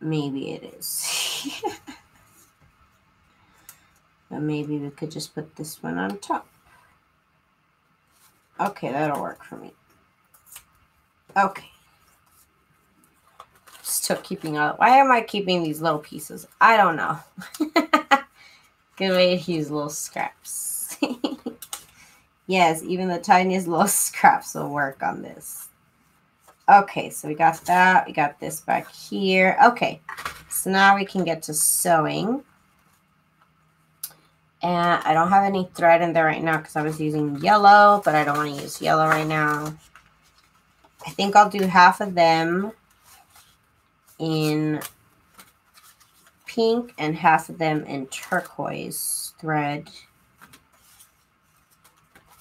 Maybe it is. But maybe we could just put this one on top. Okay, that'll work for me. Okay. Still keeping all. Why am I keeping these little pieces? I don't know. Good way to use little scraps. Yes, even the tiniest little scraps will work on this. Okay, so we got that. We got this back here. Okay, so now we can get to sewing. And I don't have any thread in there right now because I was using yellow, but I don't want to use yellow right now. I think I'll do half of them in pink and half of them in turquoise thread.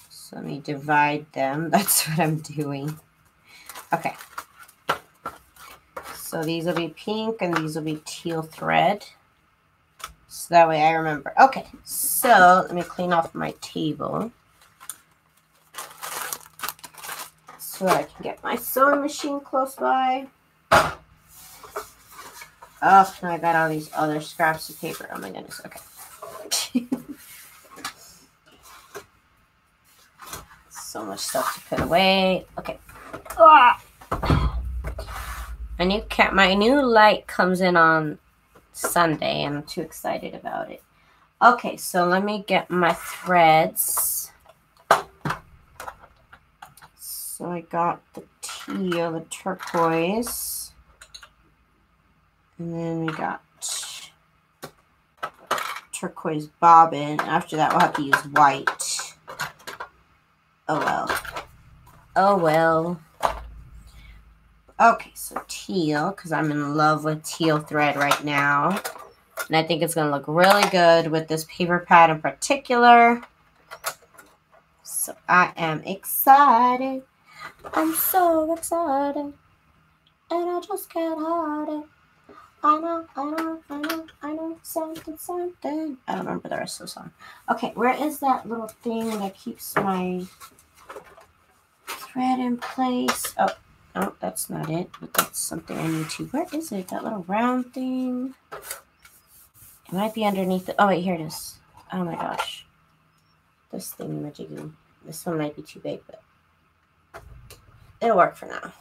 So let me divide them. That's what I'm doing. Okay. So these will be pink and these will be teal thread. So that way I remember. Okay, so let me clean off my table so that I can get my sewing machine close by. Oh, now I got all these other scraps of paper. Oh my goodness, okay. So much stuff to put away. Okay. My new light comes in on Sunday, and I'm too excited about it. Okay, so let me get my threads. So I got the teal, the turquoise, and then we got turquoise bobbin. After that, we'll have to use white. Oh well. Oh well. Okay, so teal, because I'm in love with teal thread right now. And I think it's going to look really good with this paper pad in particular. So I am excited. I'm so excited. And I just can't hide it. I know, something. I don't remember the rest of the song. Okay, where is that little thing that keeps my thread in place? Oh, that's not it, but that's something I need to. Where is it? That little round thing? It might be underneath it. Oh, wait, here it is. Oh, my gosh. This thing, majiggy. This one might be too big, but it'll work for now.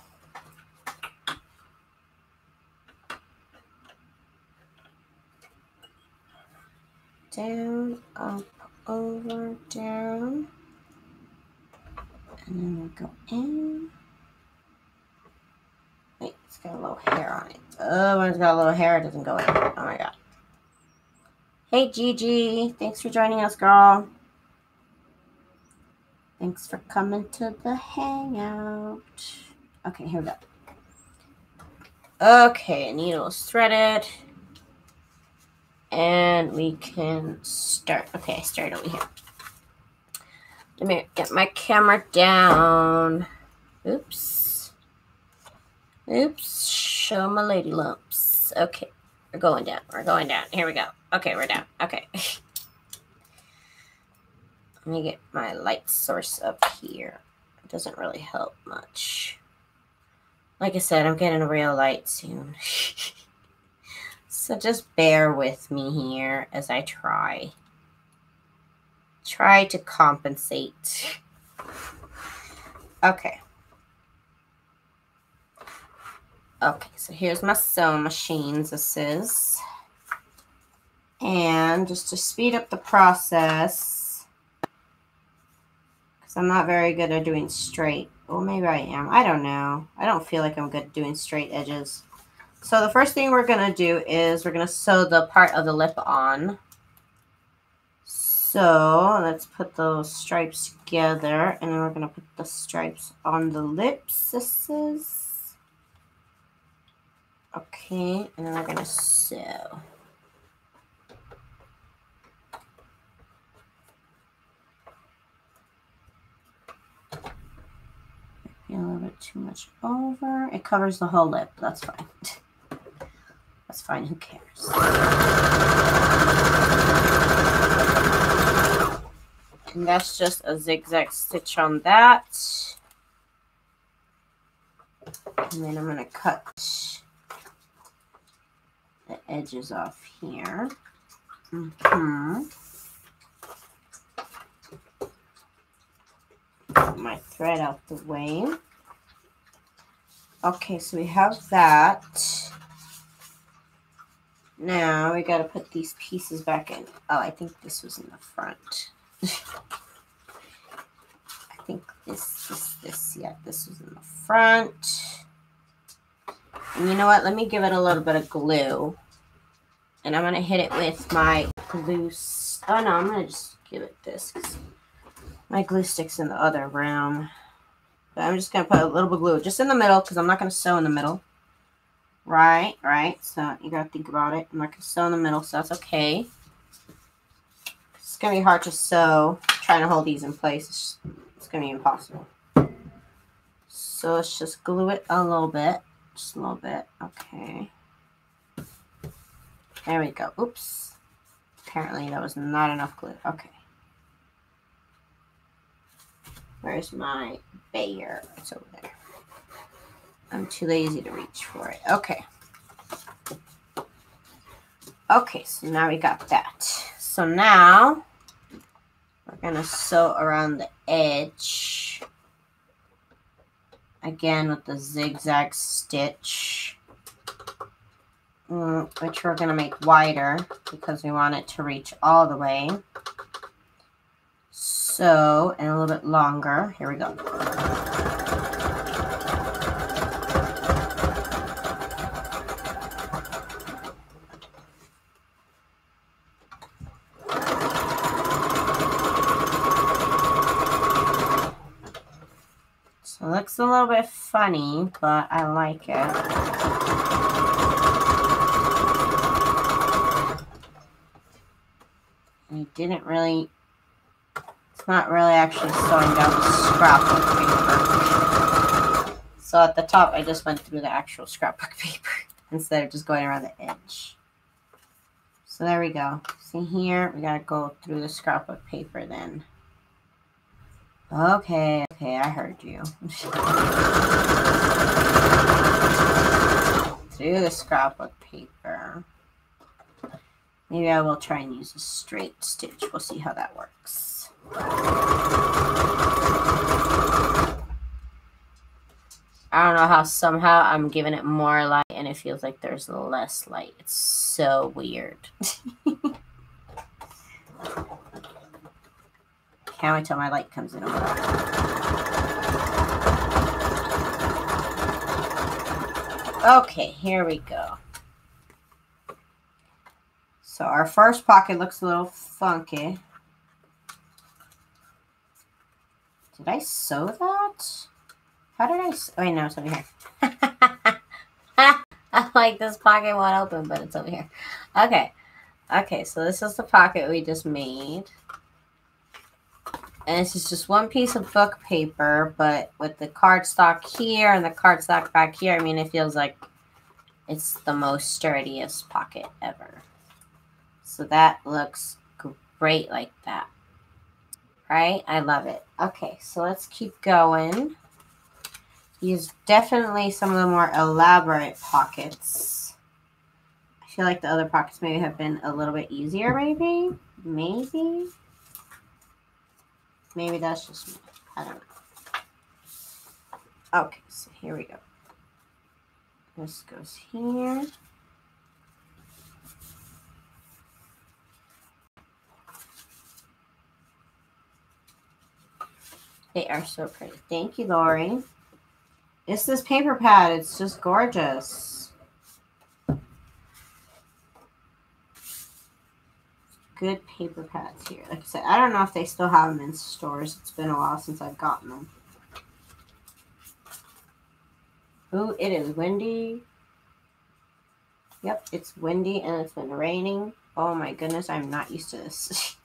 Down, up, over, down. And then we'll go in. Wait, it's got a little hair on it. Oh, when it's got a little hair, it doesn't go in. Oh my god. Hey, Gigi. Thanks for joining us, girl. Thanks for coming to the hangout. Okay, here we go. Okay, needle is threaded. And we can start. Okay, I start over here. Let me get my camera down. Oops. Oops. Show my lady lumps. Okay. We're going down. We're going down. Here we go. Okay, we're down. Okay. Let me get my light source up here. It doesn't really help much. Like I said, I'm getting a real light soon. So just bear with me here as I try to compensate. Okay. Okay, so here's my sewing machines. This is. And just to speed up the process, because I'm not very good at doing straight. Well, maybe I am. I don't know. I don't feel like I'm good at doing straight edges. So the first thing we're going to do is we're going to sew the part of the lip on. So let's put those stripes together, and then we're going to put the stripes on the lips. This is okay, and then we're going to sew. A little bit too much over. It covers the whole lip. That's fine. That's fine. Who cares? And that's just a zigzag stitch on that. And then I'm going to cut the edges off here. Get my thread out the way. Okay, so we have that. Now we got to put these pieces back in. Oh, I think this was in the front. I think this. Yeah, this was in the front. And you know what? Let me give it a little bit of glue. And I'm going to hit it with my glue. Oh, no, I'm going to just give it this. My glue stick's in the other room. But I'm just going to put a little bit of glue just in the middle because I'm not going to sew in the middle. Right. So you got to think about it. I'm not going to sew in the middle, so that's okay. It's going to be hard to sew trying to hold these in place. It's going to be impossible. So let's just glue it a little bit. Just a little bit. Okay. There we go. Oops. Apparently that was not enough glue. Okay. Where's my bear? It's over there. I'm too lazy to reach for it. Okay. Okay, so now we got that. So now we're going to sew around the edge. Again with the zigzag stitch. Which we're going to make wider because we want it to reach all the way. So, and a little bit longer. Here we go. So it looks a little bit funny, but I like it. I didn't really... It's not really actually sewing down the scrapbook paper. So at the top, I just went through the actual scrapbook paper instead of just going around the edge. So there we go. See here, we gotta go through the scrapbook paper then. Okay, I heard you. Through the scrapbook paper. Maybe I will try and use a straight stitch. We'll see how that works. I don't know how somehow I'm giving it more light and it feels like there's less light. It's so weird. Can't wait till my light comes in. Okay, here we go. So our first pocket looks a little funky. Did I sew that? How did I sew? Wait, no, it's over here. I like this pocket won't open, but it's over here. Okay. Okay, so this is the pocket we just made. And this is just one piece of book paper, but with the cardstock here and the cardstock back here, I mean, it feels like it's the most sturdiest pocket ever. So that looks great like that. Right? I love it. Okay, so let's keep going. These definitely some of the more elaborate pockets. I feel like the other pockets maybe have been a little bit easier, maybe? Maybe that's just me. I don't know. Okay, so here we go. This goes here. They are so pretty. Thank you, Lori. It's this paper pad. It's just gorgeous. Good paper pads here. Like I said, I don't know if they still have them in stores. It's been a while since I've gotten them. Ooh, it is windy. Yep, it's windy and it's been raining. Oh my goodness, I'm not used to this.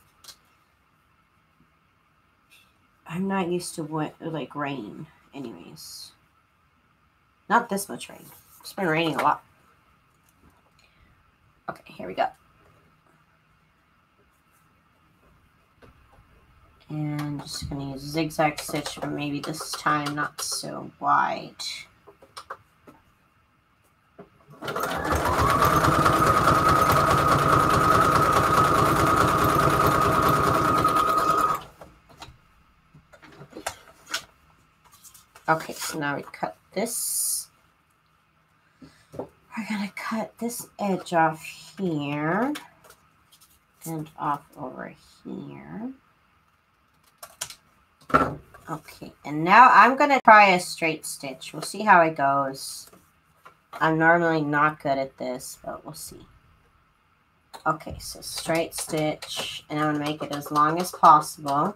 I'm not used to like rain anyways. Not this much rain. It's been raining a lot. Okay, here we go. And just going to use zigzag stitch, but maybe this time not so wide. Okay, so now we cut this. We're going to cut this edge off here and off over here. Okay, and now I'm going to try a straight stitch. We'll see how it goes. I'm normally not good at this, but we'll see. Okay, so straight stitch, and I'm going to make it as long as possible.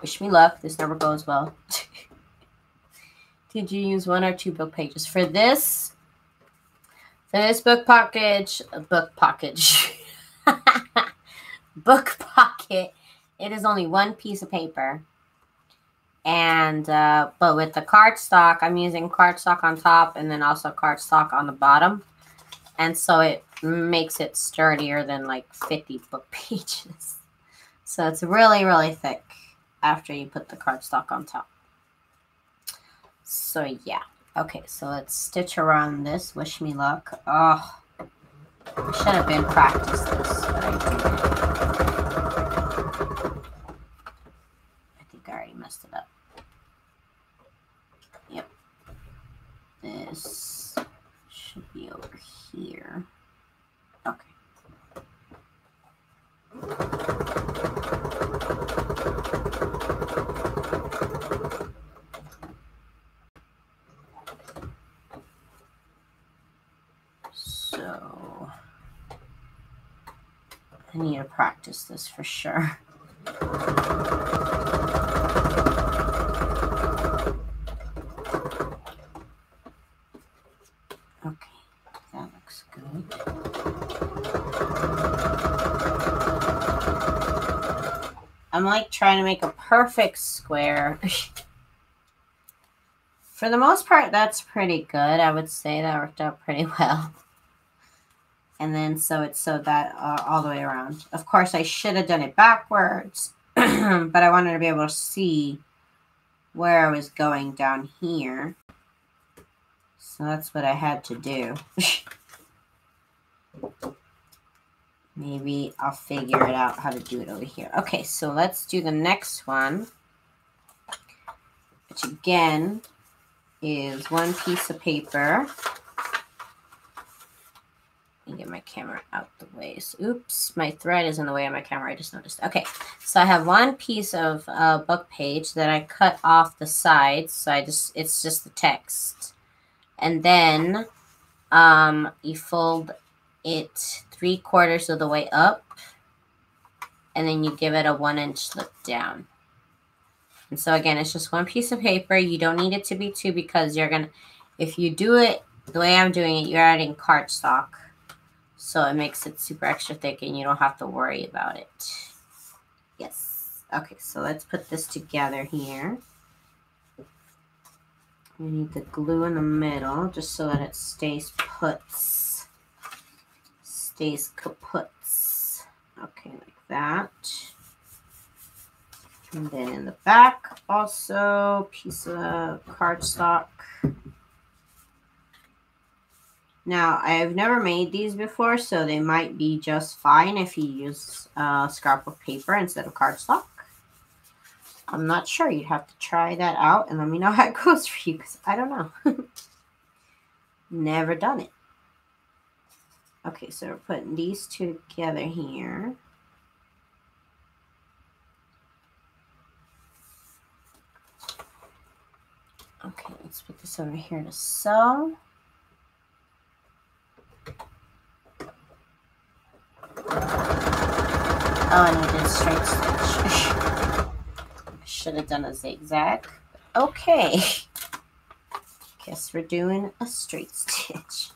Wish me luck. This never goes well. Did you use 1 or 2 book pages? For this book package, book pocket, it is only 1 piece of paper. And, but with the cardstock, I'm using cardstock on top and then also cardstock on the bottom. And so it makes it sturdier than like 50 book pages. So it's really, really thick after you put the cardstock on top. So yeah. Okay, so let's stitch around this. Wish me luck. Oh, I should have been practiced this, but I didn't. I think I already messed it up. Yep. This should be over here. Okay. So I need to practice this for sure. Okay, that looks good. I'm like trying to make a perfect square. For the most part, that's pretty good. I would say that worked out pretty well. And then so it sewed that all the way around. Of course, I should have done it backwards, but I wanted to be able to see where I was going down here. So that's what I had to do. Maybe I'll figure it out how to do it over here. Okay, so let's do the next one, which again is 1 piece of paper. Let me get my camera out the way. So, oops, my thread is in the way of my camera. I just noticed. Okay, so I have 1 piece of book page that I cut off the sides. So it's just the text. And then you fold it 3/4 of the way up, and then you give it a 1-inch slip down. And so again, it's just 1 piece of paper. You don't need it to be 2 because you're gonna, if you do it the way I'm doing it, you're adding cardstock, so it makes it super extra thick, and you don't have to worry about it. Yes. Okay, so let's put this together here. We need the glue in the middle just so that it stays puts. Stays kaputs. Okay, like that. And then in the back, also piece of cardstock. Now, I've never made these before, so they might be just fine if you use scrapbook paper instead of cardstock. I'm not sure. You'd have to try that out and let me know how it goes for you, because I don't know. Never done it. Okay, so we're putting these two together here. Okay, let's put this over here to sew. Oh, and we did straight stitch. Should have done a zigzag. Okay. Guess we're doing a straight stitch.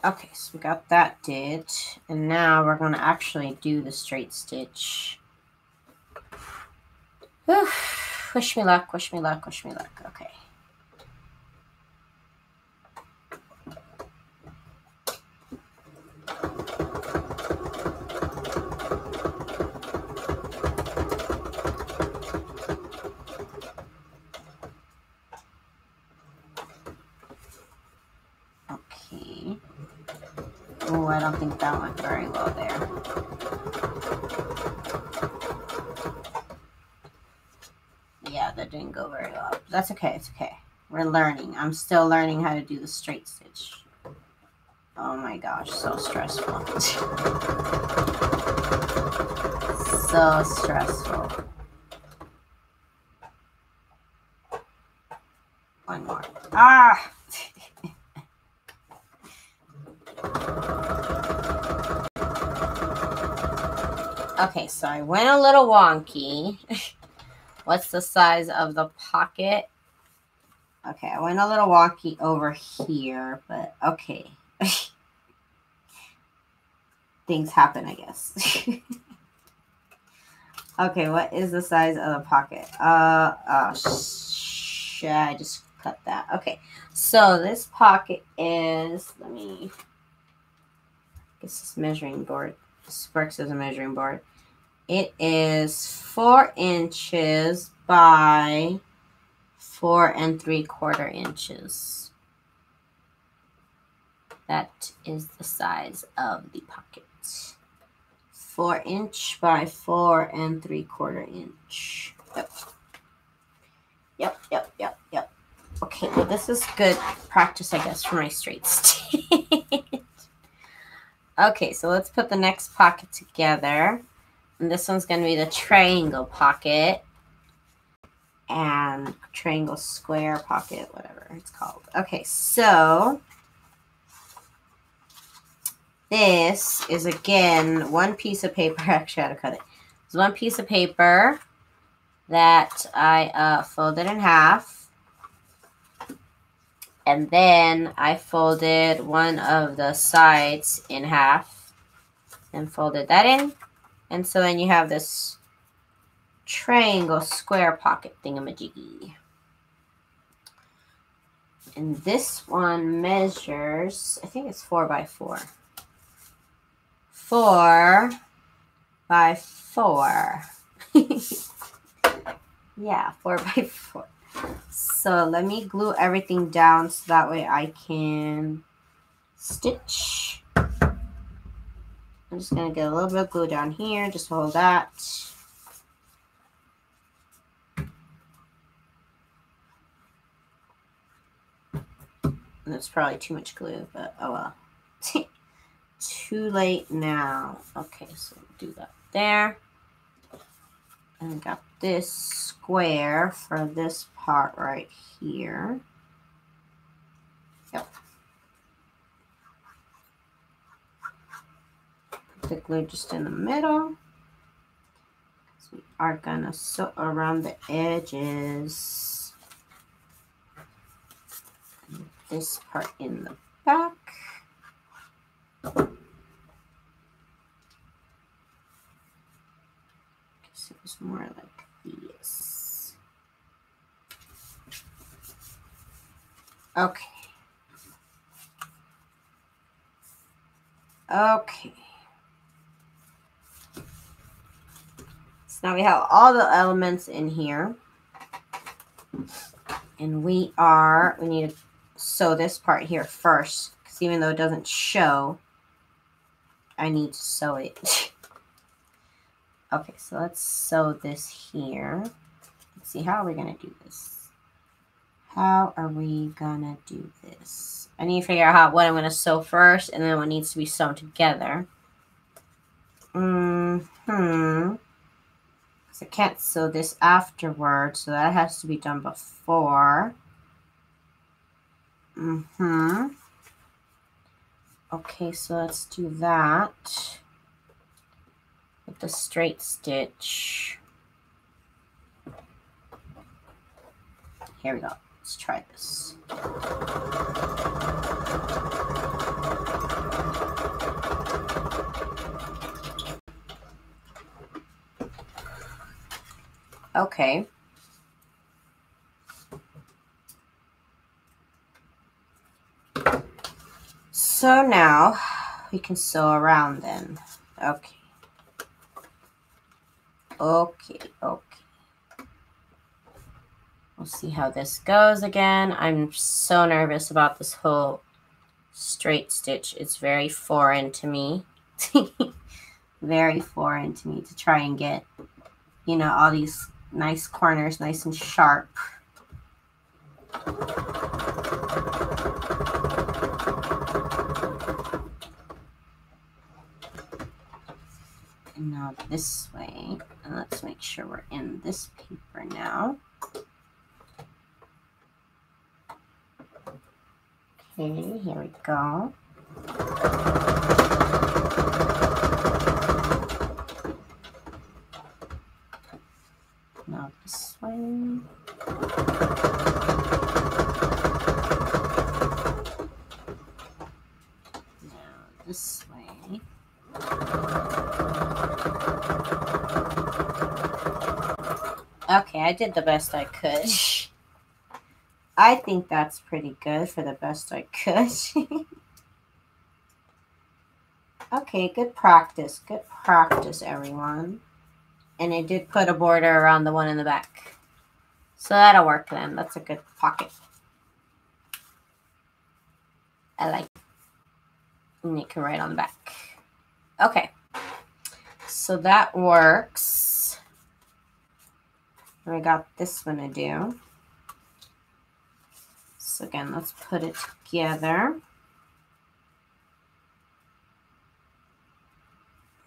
Okay, so we got that did. And now we're going to actually do the straight stitch. Whew. Wish me luck, wish me luck, wish me luck. Okay. Okay. Oh, I don't think that went very well there. Yeah, that didn't go very well. That's okay, it's okay. We're learning. I'm still learning how to do the straight stitch. Oh my gosh, so stressful. So stressful. One more. Ah! Okay, so I went a little wonky. What's the size of the pocket? Okay, I went a little wonky over here, but okay. Things happen, I guess. Okay, what is the size of the pocket? Shit, I just cut that. Okay, so this pocket is, let me, guess this measuring board. This works as a measuring board. It is 4 inches by 4 3/4 inches. That is the size of the pocket. 4 inch by 4 3/4 inch. Yep. Okay, well this is good practice, I guess, for my straight stitch. Okay, so let's put the next pocket together. And this one's going to be the triangle pocket. And triangle square pocket, whatever it's called. Okay, so this is, again, one piece of paper. Actually, I had to cut it. It's one piece of paper that I folded in half. And then I folded one of the sides in half and folded that in. And so then you have this triangle square pocket thingamajiggy. And this one measures, I think it's 4 by 4. 4 by 4. Yeah, 4 by 4. So let me glue everything down so that way I can stitch. I'm just going to get a little bit of glue down here, just hold that. That's probably too much glue, but oh well. Too late now. Okay, so we'll do that there. And I got this square for this part right here. Yep. Put the glue just in the middle. So we are gonna sew around the edges. And this part in the back. Okay. Okay. So now we have all the elements in here. And we need to sew this part here first. Because even though it doesn't show, I need to sew it. Okay, so let's sew this here. Let's see, how are we going to do this? How are we going to do this? I need to figure out what I'm going to sew first and then what needs to be sewn together. Because I can't sew this afterwards, so that has to be done before. Okay, so let's do that with the straight stitch. Here we go. Let's try this. Okay. So now we can sew around then. Okay. Okay. We'll see how this goes again. I'm so nervous about this whole straight stitch. It's very foreign to me. Very foreign to me to try and get, you know, all these nice corners nice and sharp. And now this way. And let's make sure we're in this paper now. Okay, here we go. Now this way. Now this way. Okay, I did the best I could. I think that's pretty good for the best I could. Okay, good practice. Good practice, everyone. And I did put a border around the one in the back. So that'll work then. That's a good pocket. I like it. And you can write on the back. Okay. So that works. And I got this one to do. So again, let's put it together.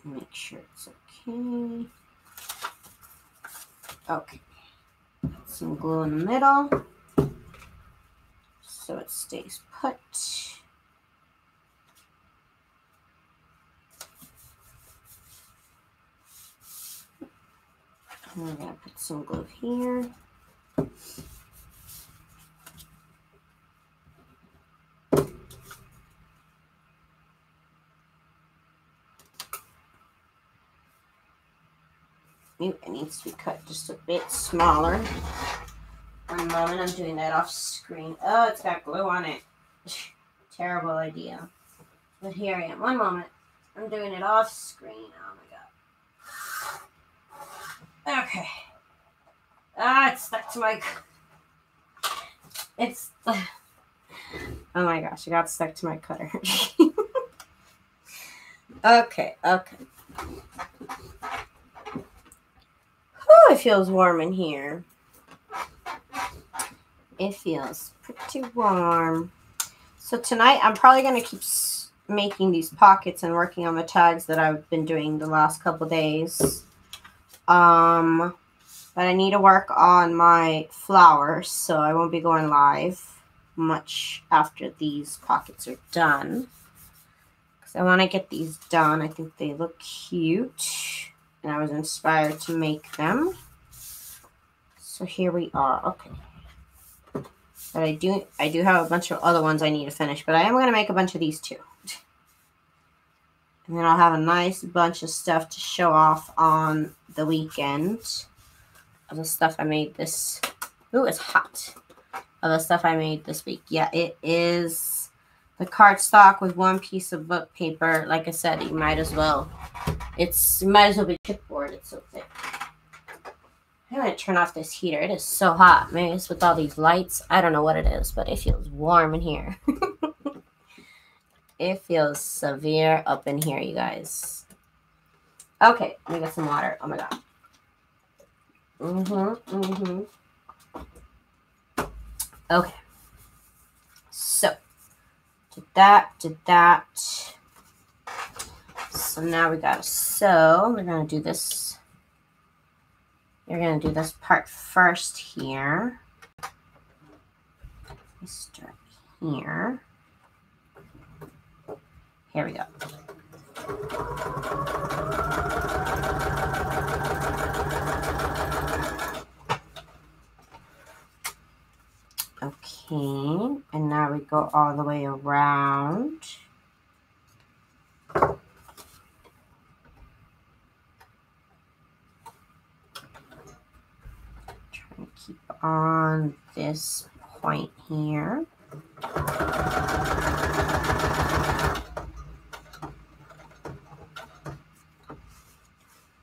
Make sure it's okay. Okay. Put some glue in the middle so it stays put. And we're going to put some glue here. It needs to be cut just a bit smaller. One moment, I'm doing that off screen. Oh, it's got glue on it. Terrible idea. But here I am. One moment. I'm doing it off screen. Oh my god. Okay. Ah, it's stuck to my... It's... Oh my gosh, it got stuck to my cutter. Okay. Oh, it feels warm in here. It feels pretty warm. So tonight I'm probably going to keep making these pockets and working on the tags that I've been doing the last couple days. But I need to work on my flowers, so I won't be going live much after these pockets are done. Because I want to get these done. I think they look cute. And I was inspired to make them. So here we are. Okay. But I do have a bunch of other ones I need to finish. But I am going to make a bunch of these too. And then I'll have a nice bunch of stuff to show off on the weekend. Of the stuff I made this. Ooh, it's hot. of the stuff I made this week. Yeah, it is the cardstock with one piece of book paper. Like I said, you might as well. You might as well be chipboard. It's so thick. I'm going to turn off this heater. It is so hot. Maybe it's with all these lights. I don't know what it is, but it feels warm in here. It feels severe up in here, you guys. Okay, let me get some water. Oh my god. Okay. So, did that. So now we gotta sew. We're gonna do this. You're gonna do this part first here. We start here. Here we go. Okay, and now we go all the way around. Try and keep on this point here.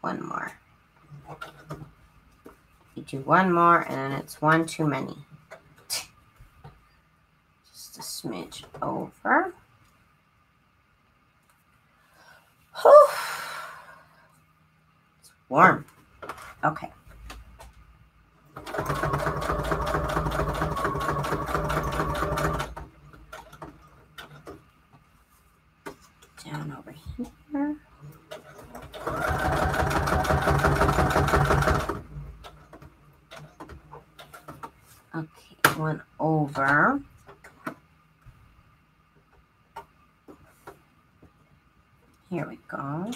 One more. You do one more, and then it's one too many. Just a smidge over. Whew. It's warm. Okay. Down over here. Okay, one over. Here we go.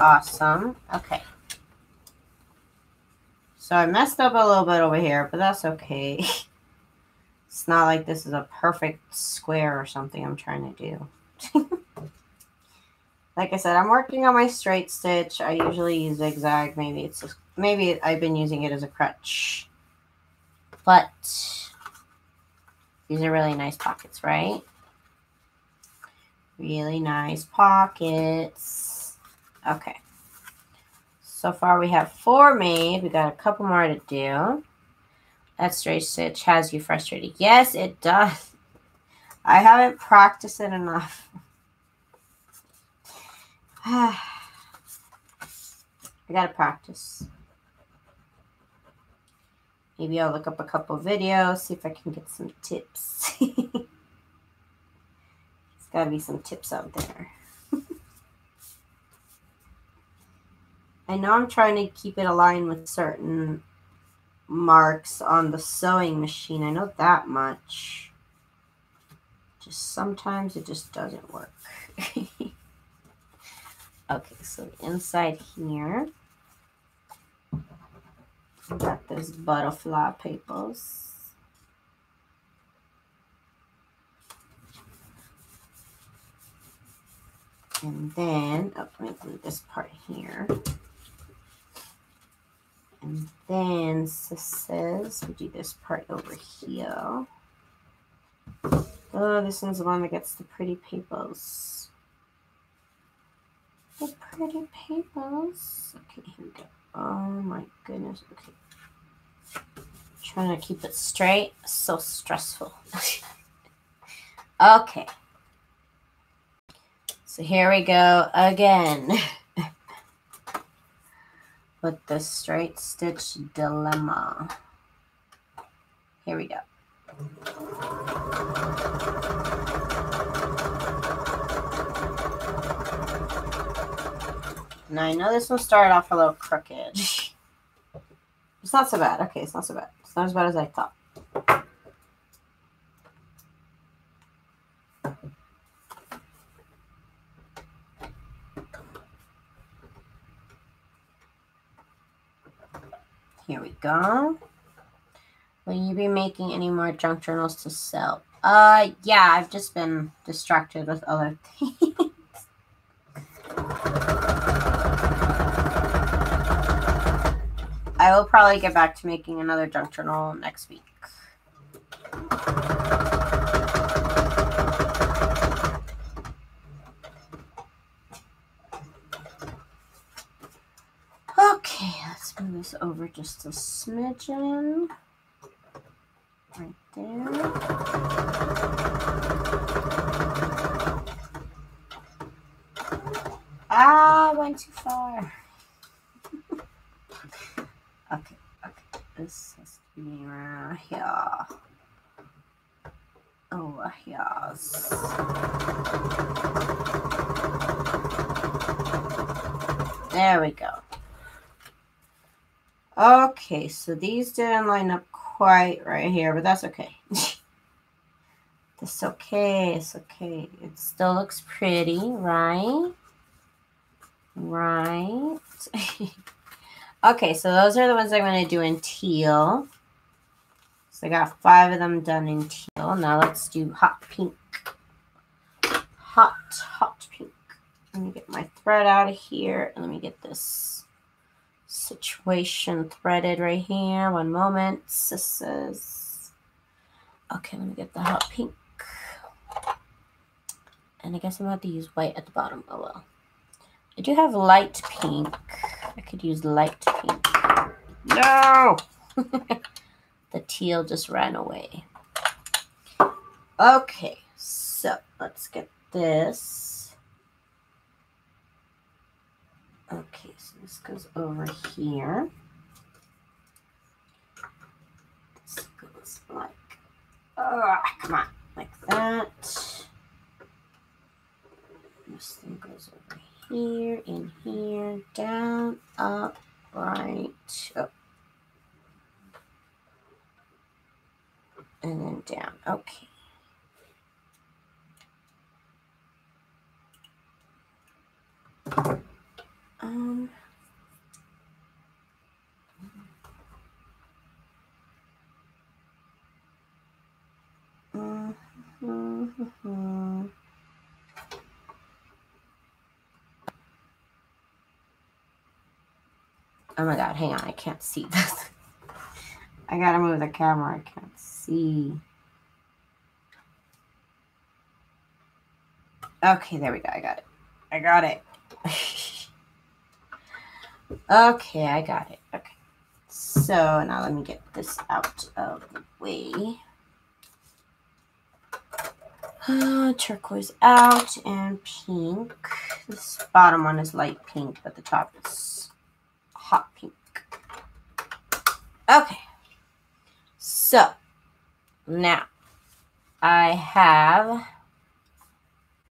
Awesome. Okay. So I messed up a little bit over here, but that's okay. It's not like this is a perfect square or something I'm trying to do. Like I said, I'm working on my straight stitch. I usually use zigzag. Maybe I've been using it as a crutch. But these are really nice pockets, right? Really nice pockets. Okay. So far we have 4 made. We got a couple more to do. That straight stitch has you frustrated. Yes, it does. I haven't practiced it enough. I gotta practice. Maybe I'll look up a couple videos, see if I can get some tips. There's gotta be some tips out there. I know I'm trying to keep it aligned with certain marks on the sewing machine. I know that much. Just sometimes it just doesn't work. Okay, so the inside here, I got this butterfly papers. And then, let me do this part here. And then, says we do this part over here. Oh, this one's the one that gets the pretty papers. The pretty papers. Okay, here we go. Oh my goodness. Okay. Trying to keep it straight. So stressful. Okay. So here we go again. With the straight stitch dilemma. Here we go. Now I know this one started off a little crooked. It's not so bad. Okay, it's not so bad. It's not as bad as I thought. Here we go. Will you be making any more junk journals to sell? Yeah, I've just been distracted with other things. I will probably get back to making another junk journal next week. Okay, let's move this over just a smidgen. Right there. Ah, I went too far. Okay. This has to be around here. Over here. There we go. Okay, so these didn't line up quite right here, but that's okay. It's okay, it's okay. It still looks pretty, right? Right. Okay, so those are the ones I'm going to do in teal. So I got 5 of them done in teal. Now let's do hot pink. Hot pink. Let me get my thread out of here. And let me get this situation threaded right here. One moment. This is... Okay, let me get the hot pink. And I guess I'm going to have to use white at the bottom. Oh well. I do have light pink. I could use light pink. No! The teal just ran away. Okay, so let's get this. Okay, so this goes over here. This goes like, come on, like that. This thing goes over here, in here, down, up, right, up. And then down. Okay. Oh my God, hang on, I can't see this. I gotta move the camera, I can't see. Okay, there we go, I got it. Okay, I got it. Okay. So now let me get this out of the way. Turquoise out and pink. This bottom one is light pink, but the top is hot pink. Okay. So now I have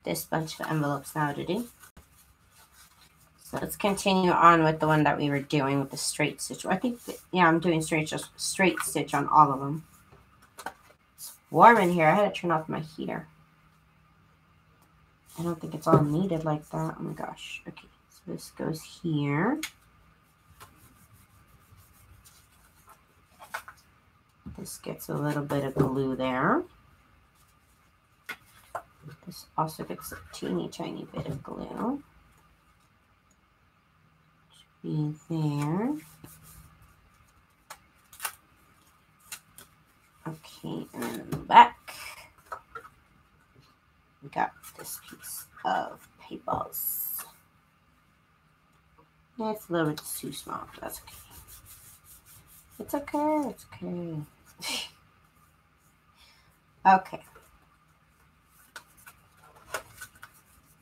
this bunch of envelopes now to do. So let's continue on with the one that we were doing with the straight stitch. I think, yeah, I'm doing straight stitch on all of them. It's warm in here. I had to turn off my heater. I don't think it's all needed like that. Oh my gosh. Okay, so this goes here. This gets a little bit of glue there. This also gets a teeny tiny bit of glue. Be there. Okay, and then in the back, we got this piece of papers. Yeah, it's a little bit too small, but that's okay. It's okay, it's okay. Okay.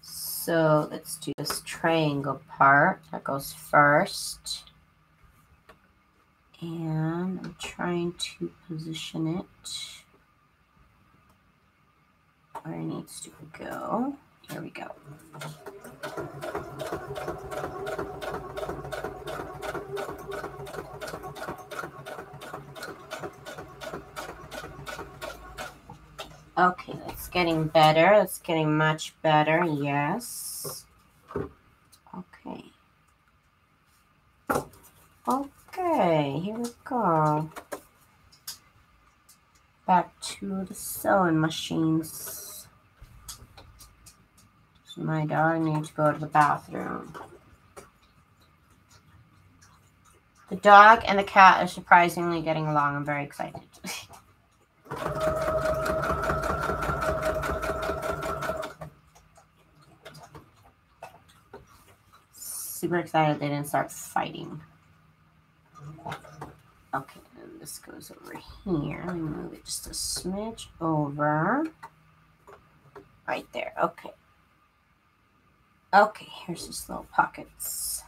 So let's do this triangle part that goes first. And I'm trying to position it where it needs to go. Here we go. Okay, that's getting better. That's getting much better. Yes. Okay. Okay, here we go. Back to the sewing machines. So my dog needs to go to the bathroom. The dog and the cat are surprisingly getting along. I'm very excited. Super excited they didn't start fighting. Okay, and this goes over here. Let me move it just a smidge over. Right there. Okay. Okay, here's his little pockets.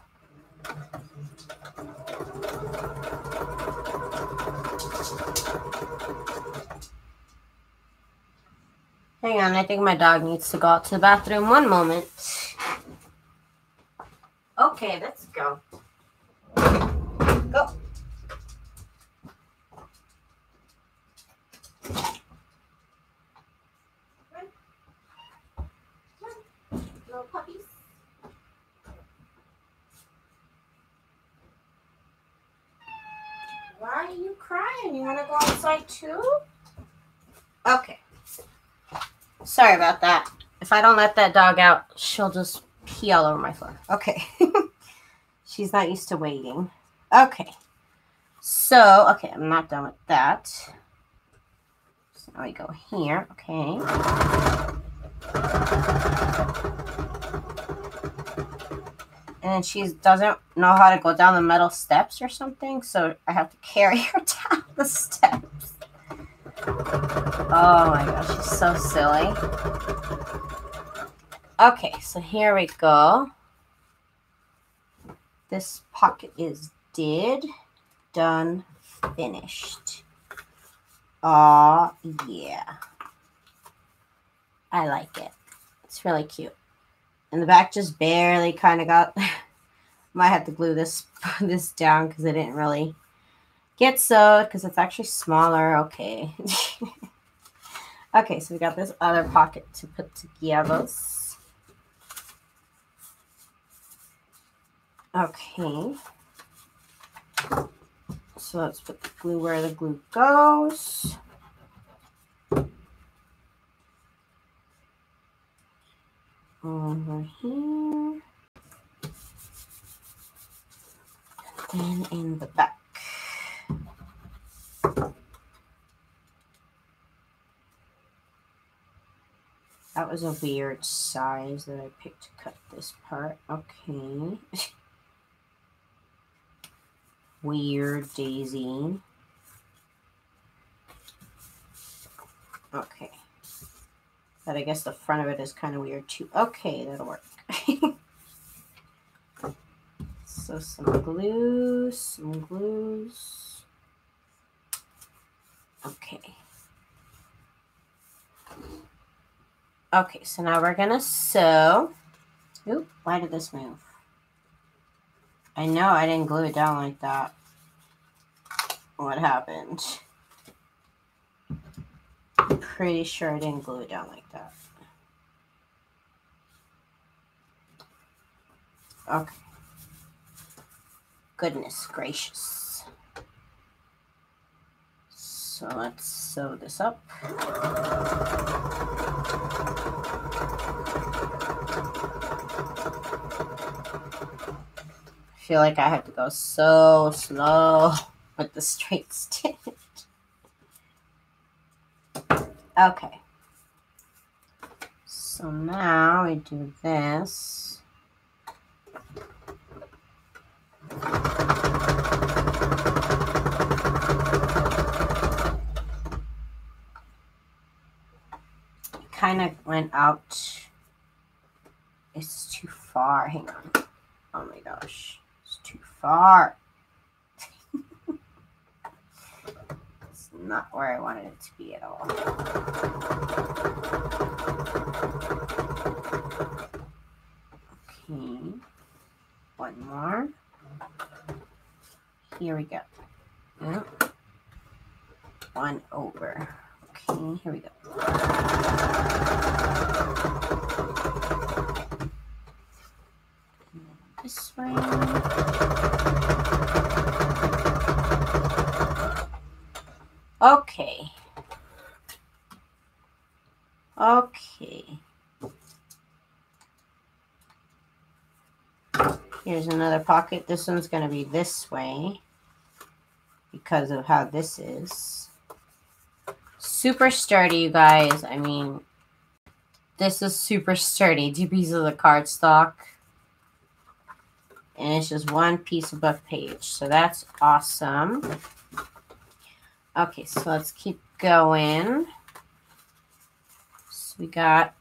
Hang on, I think my dog needs to go out to the bathroom. One moment. Okay, let's go. Go. Little puppies. Why are you crying? You want to go outside too? Okay. Sorry about that. If I don't let that dog out, she'll just pee all over my floor. Okay. She's not used to waiting. Okay. So, okay, I'm not done with that. So now we go here. Okay. And she doesn't know how to go down the metal steps or something, so I have to carry her down the steps. Oh my gosh, she's so silly. Okay, so here we go. This pocket is done, finished. Oh yeah. I like it. It's really cute. And the back just barely kind of got... Might have to glue this down because it didn't really get sewed because it's actually smaller. Okay. Okay, so we got this other pocket to put together. Okay. So let's put the glue where the glue goes. Over here. And in the back. That was a weird size that I picked to cut this part. Okay. Weird daisy. Okay. But I guess the front of it is kind of weird too. Okay, that'll work. So some glues. Okay. Okay, so now we're gonna sew. Oop, why did this move? I know I didn't glue it down like that. What happened? I'm pretty sure I didn't glue it down like that. Okay. Goodness gracious. So let's sew this up. I feel like I have to go so slow with the straight stitch. Okay. So now we do this. Kind of went out. It's too far. Hang on. Oh my gosh. It's too far. It's not where I wanted it to be at all. Okay. One more. Here we go. Yep. One over. Okay, here we go. This way. Okay. Okay. Here's another pocket. This one's going to be this way. because of how this is. Super sturdy, you guys. I mean, this is super sturdy. 2 pieces of the cardstock. And it's just 1 piece of book page. So that's awesome. Okay, so let's keep going. So we got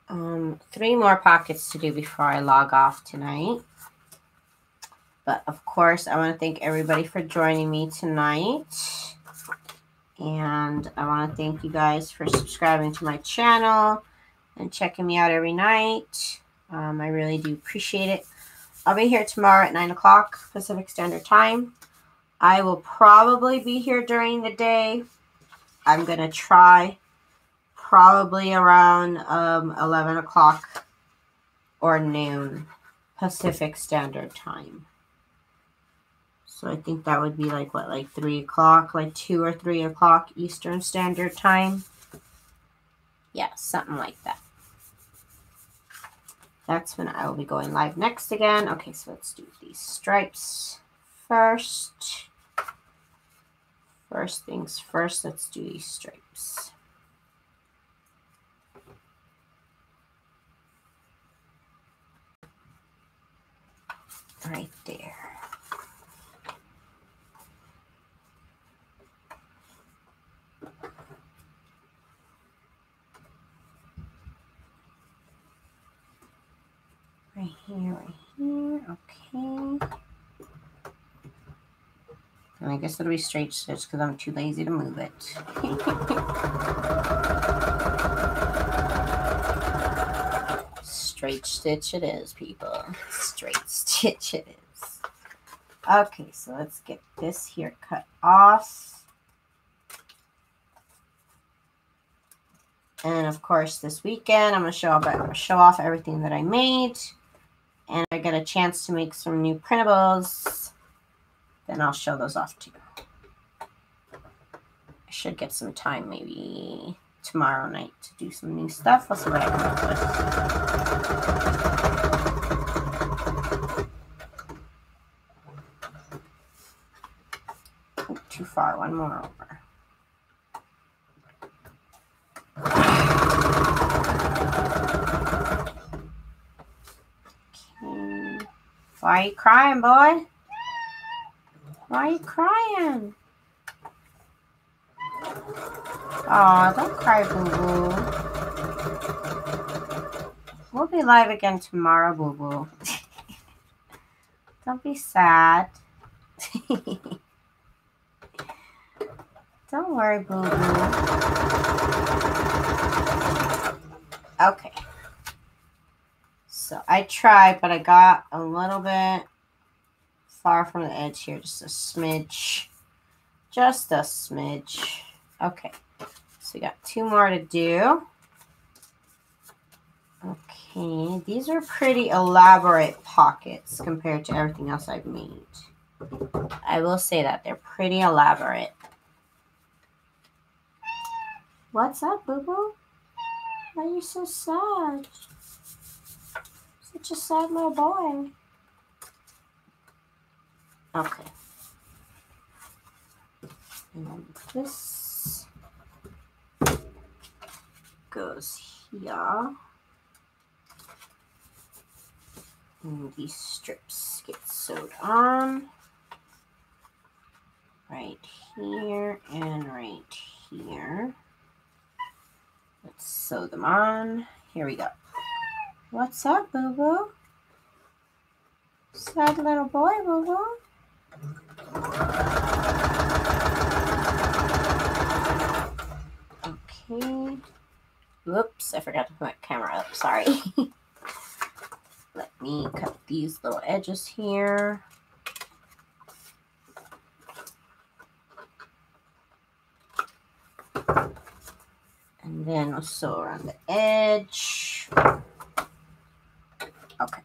3 more pockets to do before I log off tonight. But of course, I want to thank everybody for joining me tonight. And I want to thank you guys for subscribing to my channel and checking me out every night. I really do appreciate it. I'll be here tomorrow at 9 o'clock Pacific Standard Time. I will probably be here during the day. I'm going to try probably around 11 o'clock or noon Pacific Standard Time. So I think that would be like, what, like 3 o'clock, like 2 or 3 o'clock Eastern Standard Time. Yeah, something like that. That's when I will be going live next again. Okay, so let's do these stripes first. First things first, let's do these stripes. Right there. Right here, okay. And I guess it'll be straight stitch because I'm too lazy to move it. Straight stitch it is, people. Straight stitch it is. Okay, so let's get this here cut off. And of course, this weekend, I'm going to show off everything that I made. And I get a chance to make some new printables. Then I'll show those off too. I should get some time maybe tomorrow night to do some new stuff. Let's see what I come up with. Oh, too far. One more over. Okay. Why are you crying, boy? Why are you crying? Aw, don't cry, boo-boo. We'll be live again tomorrow, boo-boo. Don't be sad. Don't worry, boo-boo. Okay. So I tried, but I got a little bit far from the edge here. Just a smidge. Just a smidge. Okay. So we got 2 more to do. Okay. These are pretty elaborate pockets compared to everything else I've made. I will say that. They're pretty elaborate. What's up, boo-boo? Why are you so sad? Such a sad little boy. Okay. And this goes here. And these strips get sewed on. Right here and right here. Let's sew them on. Here we go. What's up, boo-boo? Sad little boy, boo-boo. Okay. Whoops, I forgot to put my camera up. Sorry. Let me cut these little edges here. And then I'll sew around the edge. Okay.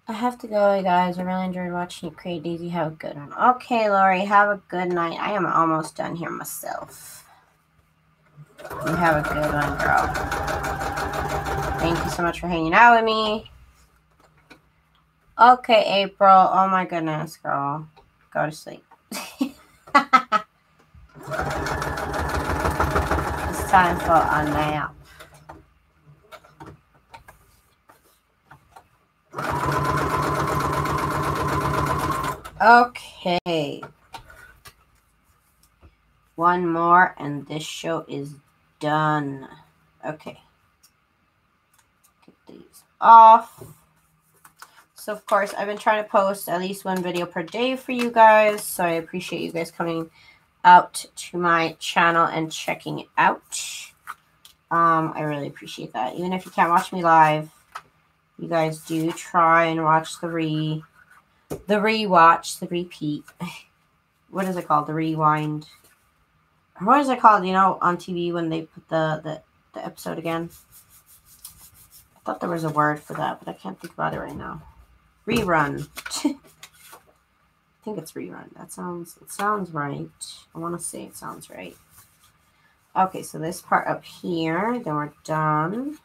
I have to go, you guys. I really enjoyed watching you create. Daisy, have a good one. Okay, Lori, have a good night. I am almost done here myself. You have a good one, girl. Thank you so much for hanging out with me. Okay, April. Oh my goodness, girl. Go to sleep. It's time for a nap. Okay. One more and this show is done. Okay. Get these off. So, of course, I've been trying to post at least one video per day for you guys. So, I appreciate you guys coming out to my channel and checking it out. I really appreciate that. Even if you can't watch me live, you guys do try and watch the repeat. What is it called? The rewind. What is it called, you know, on TV when they put the episode again? I thought there was a word for that, but I can't think about it right now. Rerun. I think it's rerun. It sounds right. I want to say it sounds right. Okay, so this part up here, then we're done.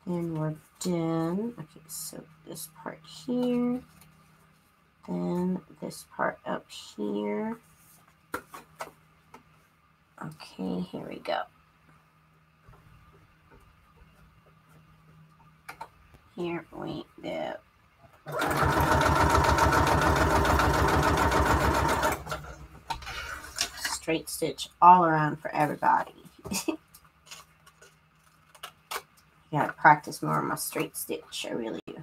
Then we're done. Okay, so this part here. Then this part up here. Okay, here we go. Here we go. Straight stitch all around for everybody. Gotta practice more on my straight stitch. I really do.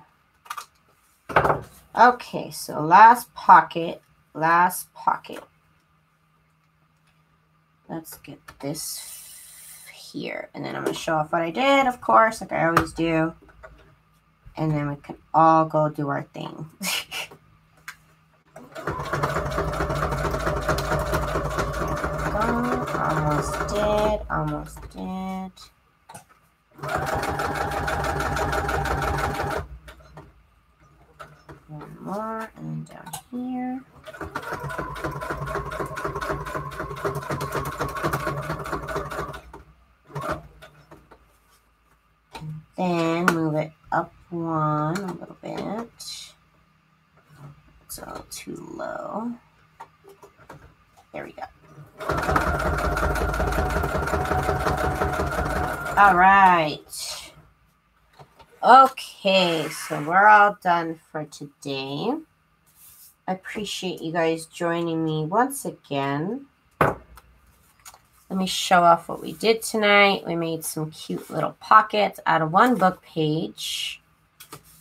Okay, so last pocket. Last pocket. Let's get this here. And then I'm going to show off what I did, of course, like I always do. And then we can all go do our thing. Almost did. Almost did. One more. And then down here. Then move it up one a little bit. It's a little too low. There we go. All right. Okay, so we're all done for today. I appreciate you guys joining me once again. Let me show off what we did tonight. We made some cute little pockets out of one book page.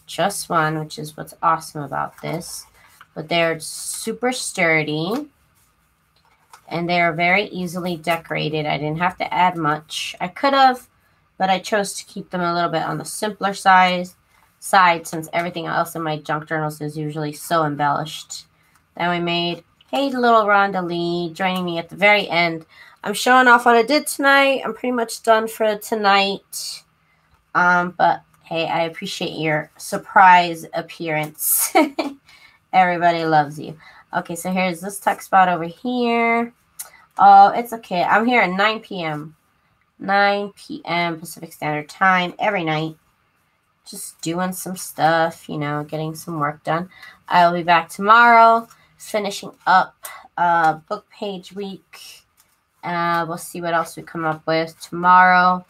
Just one, which is what's awesome about this. But they're super sturdy. And they're very easily decorated. I didn't have to add much. I could have, but I chose to keep them a little bit on the simpler side since everything else in my junk journals is usually so embellished. Then we made, hey, little Rhonda Lee joining me at the very end. I'm showing off what I did tonight. I'm pretty much done for tonight. But hey, I appreciate your surprise appearance. Everybody loves you. Okay, so here's this tuck spot over here. Oh, it's okay. I'm here at 9 p.m. 9 p.m. Pacific Standard Time every night. Just doing some stuff, you know, getting some work done. I'll be back tomorrow, finishing up book page week. We'll see what else we come up with tomorrow.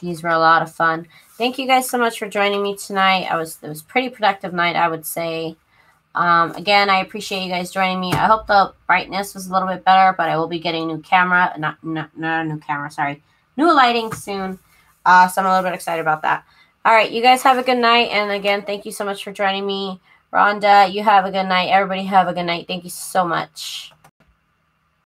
These were a lot of fun. Thank you guys so much for joining me tonight. It was a pretty productive night, I would say. Again, I appreciate you guys joining me. I hope the brightness was a little bit better, but I will be getting a new camera. Not a new camera, sorry. New lighting soon. So I'm a little bit excited about that. All right, you guys have a good night. And again, thank you so much for joining me. Rhonda, you have a good night. Everybody have a good night. Thank you so much.